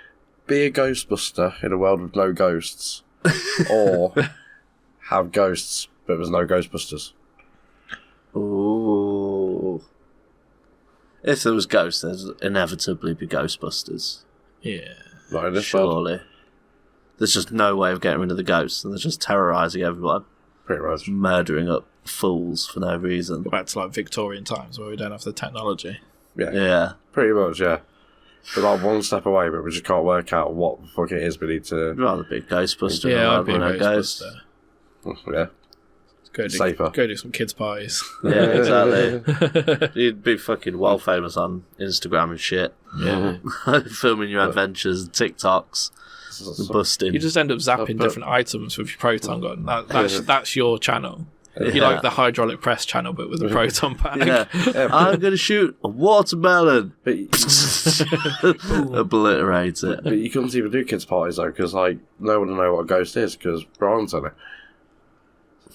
Be a Ghostbuster in a world with no ghosts. Or have ghosts, but there's no Ghostbusters. Ooh. If there was ghosts, there's inevitably be Ghostbusters. Yeah. Not in this world. Surely. There's just no way of getting rid of the ghosts, and they're just terrorising everyone. Pretty much. Murdering up fools for no reason. Go back to like Victorian times where we don't have the technology. Yeah. Pretty much, yeah. We're like one step away, but we just can't work out what the fuck it is we need to... I'd rather be a Ghostbuster Yeah, than I'd be a no ghosts. Ghostbuster. Yeah. Safer. Go do some kids' parties. Yeah, exactly. You'd be fucking well famous on Instagram and shit. Yeah. Filming your adventures, TikToks, busting. You just end up zapping different items with your proton gun. That's your channel. You like the hydraulic press channel, but with the proton pack. Yeah. I'm going to shoot a watermelon. Obliterate it. But you couldn't even do kids' parties though, because like no one would know what a ghost is, because Brian's on it.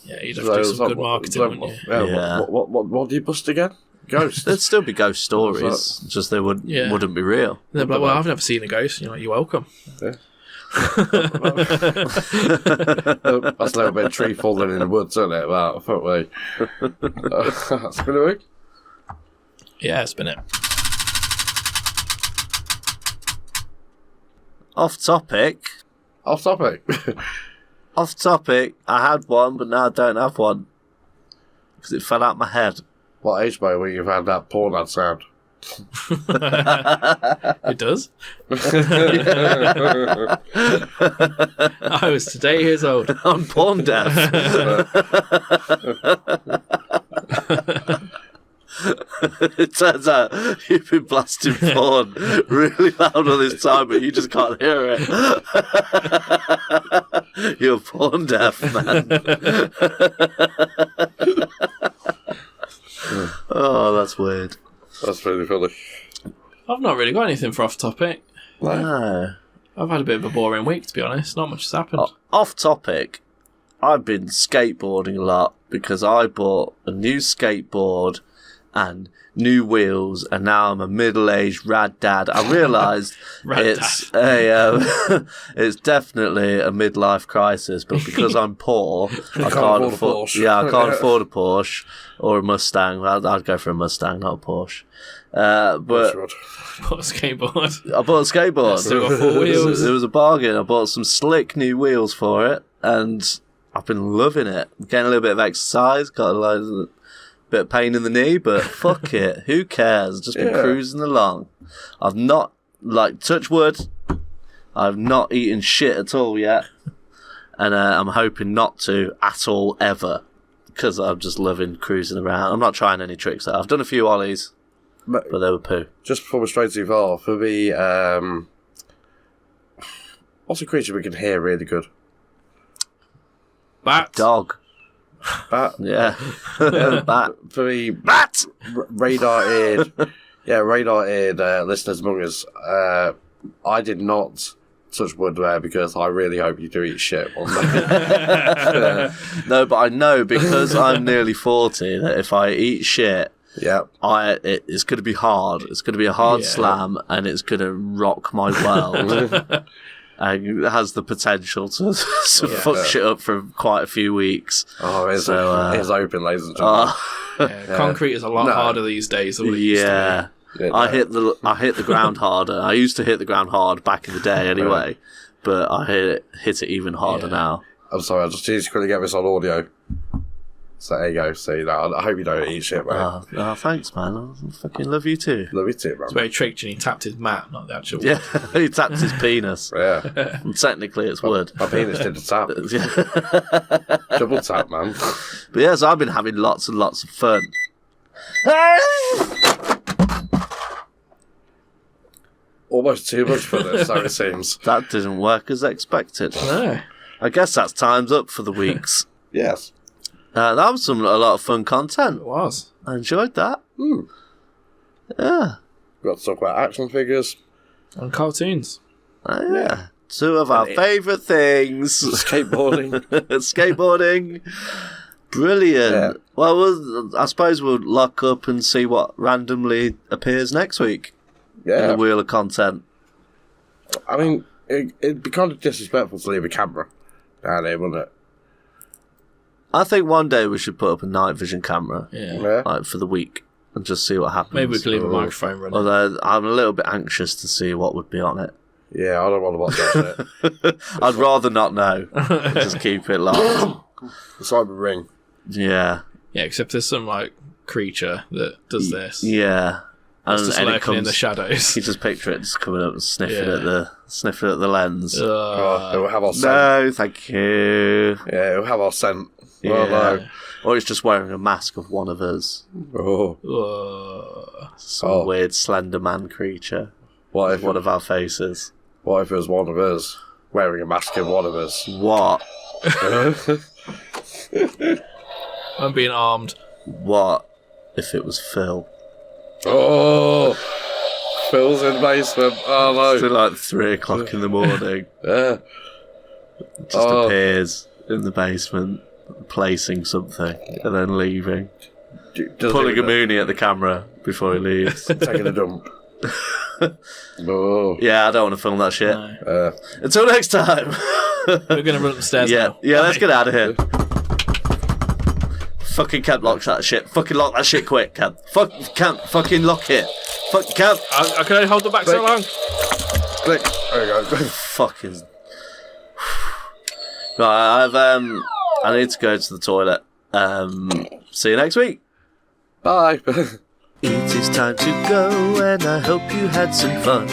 Yeah, you'd have to do some good marketing, wouldn't you? Yeah. What do you bust again? Ghosts. There'd still be ghost stories, just they wouldn't be real. And they'd be like, well, I've never seen a ghost. You're like, you're welcome. Yeah. That's a little bit of tree falling in the woods, isn't it? Wow, fuck me. That's been a week. Yeah, it's been it. Off topic. Off topic. Off topic. I had one, but now I don't have one because it fell out my head. What age were you found that porn ad sound? It does. I was today years old. I'm porn deaf. It turns out you've been blasting porn really loud all this time, but you just can't hear it. You're porn deaf, man. Oh, that's weird. That's really funny. I've not really got anything for off topic. No. I've had a bit of a boring week, to be honest. Not much has happened. Off topic, I've been skateboarding a lot because I bought a new skateboard and new wheels, and now I'm a middle-aged rad dad. I realised it's definitely a midlife crisis, but because I'm poor, I can't afford a Porsche. Yeah, I can't afford a Porsche or a Mustang. I'd go for a Mustang, not a Porsche. But bought a skateboard. I bought a skateboard. Still got 4 wheels. It was a bargain. I bought some slick new wheels for it, and I've been loving it. Getting a little bit of exercise, got a bit of pain in the knee, but fuck it. Who cares? Just been cruising along. I've not, touch wood, I've not eaten shit at all yet. And I'm hoping not to at all ever, because I'm just loving cruising around. I'm not trying any tricks there. I've done a few ollies, but they were poo. Just before we stray too far, for me, what's a creature we can hear really good? Bat. Dog. Bat. Yeah. Bat. For me, Bat! radar-eared listeners among us, I did not touch wood there because I really hope you do eat shit one day. No, but I know because I'm nearly 40 that if I eat shit, it's going to be hard. It's going to be a hard slam, and it's going to rock my world. And it has the potential to fuck shit up for quite a few weeks. Oh, it's open, ladies and gentlemen. Concrete is a lot harder these days than what it used to be. I hit the ground harder. I used to hit the ground hard back in the day anyway, but I hit it even harder now. I'm sorry, I just need to quickly get this on audio. So there you go. See that? I hope you don't eat shit, mate. Oh, thanks, man. I fucking love you too. Love you too, man. It's where he tricked you and he tapped his mat, not the actual wood. Yeah, he tapped his penis. Yeah. And technically it's wood. My penis did the tap. Double tap, man. But yeah, so I've been having lots and lots of fun. Almost too much fun, so it seems. That didn't work as expected. No. I guess that's time's up for the weeks. Yes. That was a lot of fun content. It was. I enjoyed that. Yeah. Got to talk about action figures. And cartoons. Yeah. Two of our favourite things. Skateboarding. Skateboarding. Brilliant. Yeah. Well, I suppose we'll lock up and see what randomly appears next week. Yeah. In the wheel of content. I mean, it'd be kind of disrespectful to leave a camera down there, wouldn't it? I think one day we should put up a night vision camera, yeah. For the week, and just see what happens. Maybe we could leave a microphone running. Although I'm a little bit anxious to see what would be on it. Yeah, I don't want to watch it. I'd rather not know. Just keep it locked. The cyber ring. Yeah. Yeah, except there's some creature that does this. Yeah. And just lurking in the shadows. You just picture it just coming up and sniffing at the lens. It will have our scent. No, thank you. Yeah, it will have our scent. Yeah. Well, no. Or it's just wearing a mask of one of us. Some weird Slender Man creature. What if one of our faces? What if it was one of us wearing a mask of one of us? What? I'm being armed. What if it was Phil? Oh, Phil's in the basement. Oh no! It's like 3:00 in the morning. Yeah, just appears in the basement, placing something, and then leaving, pulling a moonie at the camera before he leaves, taking a dump. Oh. Yeah, I don't want to film that shit. No. Until next time. We're gonna run up the stairs now. Yeah, let's get out of here. Fucking Kemp, lock that shit. Fucking lock that shit quick, Kemp. Kemp, fucking lock it. Fuck, Kemp. I can only hold them back so long. Click. There you go. Fucking. Right, I need to go to the toilet. See you next week. Bye. It is time to go, and I hope you had some fun.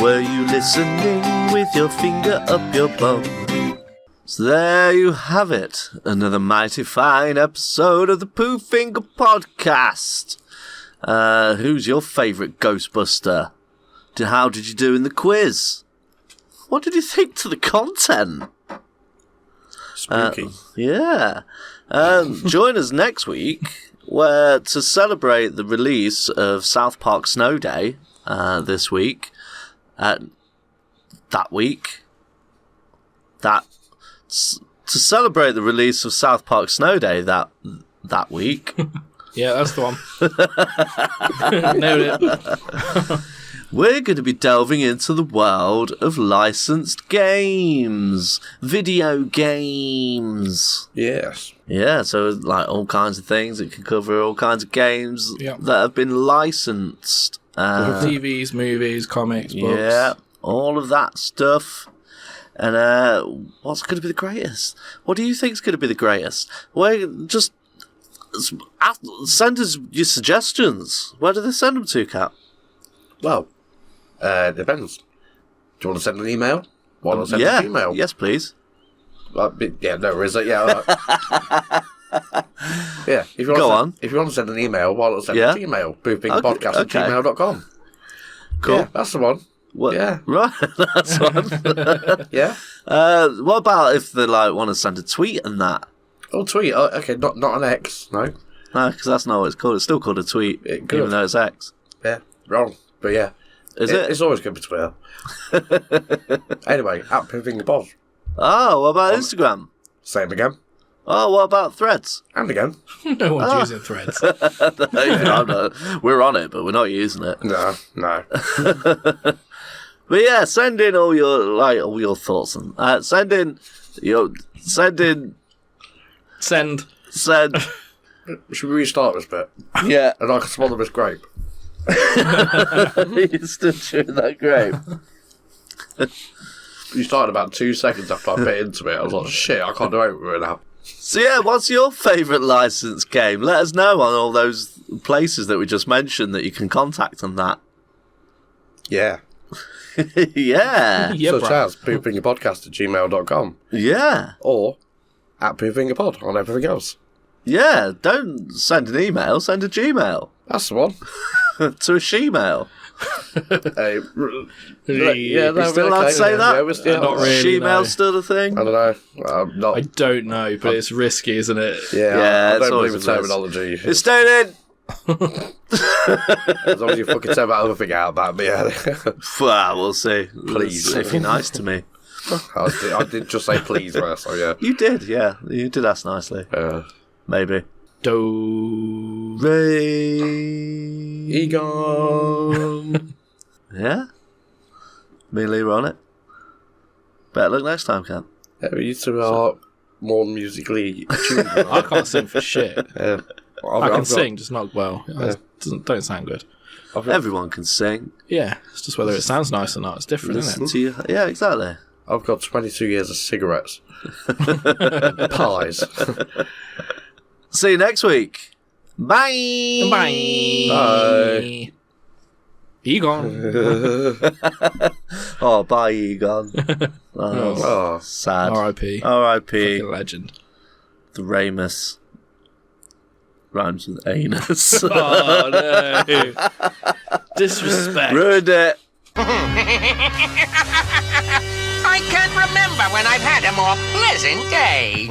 Were you listening with your finger up your bum? So there you have it, another mighty fine episode of the Pooh Finger Podcast. Who's your favourite Ghostbuster? How did you do in the quiz? What did you think to the content? Spooky. Yeah. Join us next week, where to celebrate the release of South Park Snow Day this week. To celebrate the release of South Park Snow Day that week, Yeah, that's the one. Nailed it. We're going to be delving into the world of licensed games. Video games. Yes. Yeah, so like all kinds of things. It can cover all kinds of games that have been licensed. TVs, movies, comics, books. Yeah, all of that stuff. And what's going to be the greatest? What do you think's going to be the greatest? Well, just send us your suggestions. Where do they send them to, Cap? Well, depends. Do you want to send an email? Why not send an email? Yes, please. Yeah, no worries. Yeah. Yeah. If you want to send an email, why not send a Gmail? Poopingpodcast@gmail.com. Cool. Yeah, that's the one. What? Yeah. Right, that's one. Yeah. What about if they want to send a tweet and that? Oh, tweet. Oh, okay, not an X. No. No, because that's not what it's called. It's still called a tweet, even though it's X. Yeah, wrong. But yeah. Is it? It's always good for Twitter. Anyway, @PoopingPod. Oh, what about Instagram? Same again. Oh, what about Threads? And again. No one's using Threads. We're on it, but we're not using it. No. But yeah, send in all your thoughts and send in. Send. Should we restart this bit? Yeah. And I can swallow this grape. You're still chewing that grape. You started about 2 seconds after I bit into it. I was like, shit, I can't do it with it now. So yeah, what's your favourite licensed game? Let us know on all those places that we just mentioned that you can contact on that. Yeah. Yeah. Such as poopingapodcast@gmail.com. Yeah. Or @poopingapod on everything else. Yeah, don't send an email, send a Gmail. That's the one. To a she-mail. Hey, Yeah, we still allowed to say that? Yeah, we're still, Not really, She-mail no. still a thing? I don't know. I'm not. I don't know, but it's risky, isn't it? Yeah, I it's don't always believe in a risk. terminology. It's staying in! As long as you fucking say about other thing out about me. Yeah. Well, we'll see. Please. If you're nice to me. I did just say please first, so yeah. You did, yeah. You did ask nicely. Maybe. Do. Ray. Egon. Yeah? Me and Lee were on it. Better luck next time, Kemp. Yeah, but you two are more musically attuned. I can't sing for shit. Yeah. I can sing, just not well. Don't sound good. Everyone can sing. Yeah, it's just whether it sounds nice or not. It's different, isn't it? To you. Yeah, exactly. I've got 22 years of cigarettes. Pies. See you next week. Bye. Bye. Bye. Egon. Oh, bye, Egon. Oh. Sad. R.I.P. R.I.P. Fucking legend. The Ramus. Rhymes with anus. Oh, no. Disrespect. Ruined it. I can't remember when I've had a more pleasant day.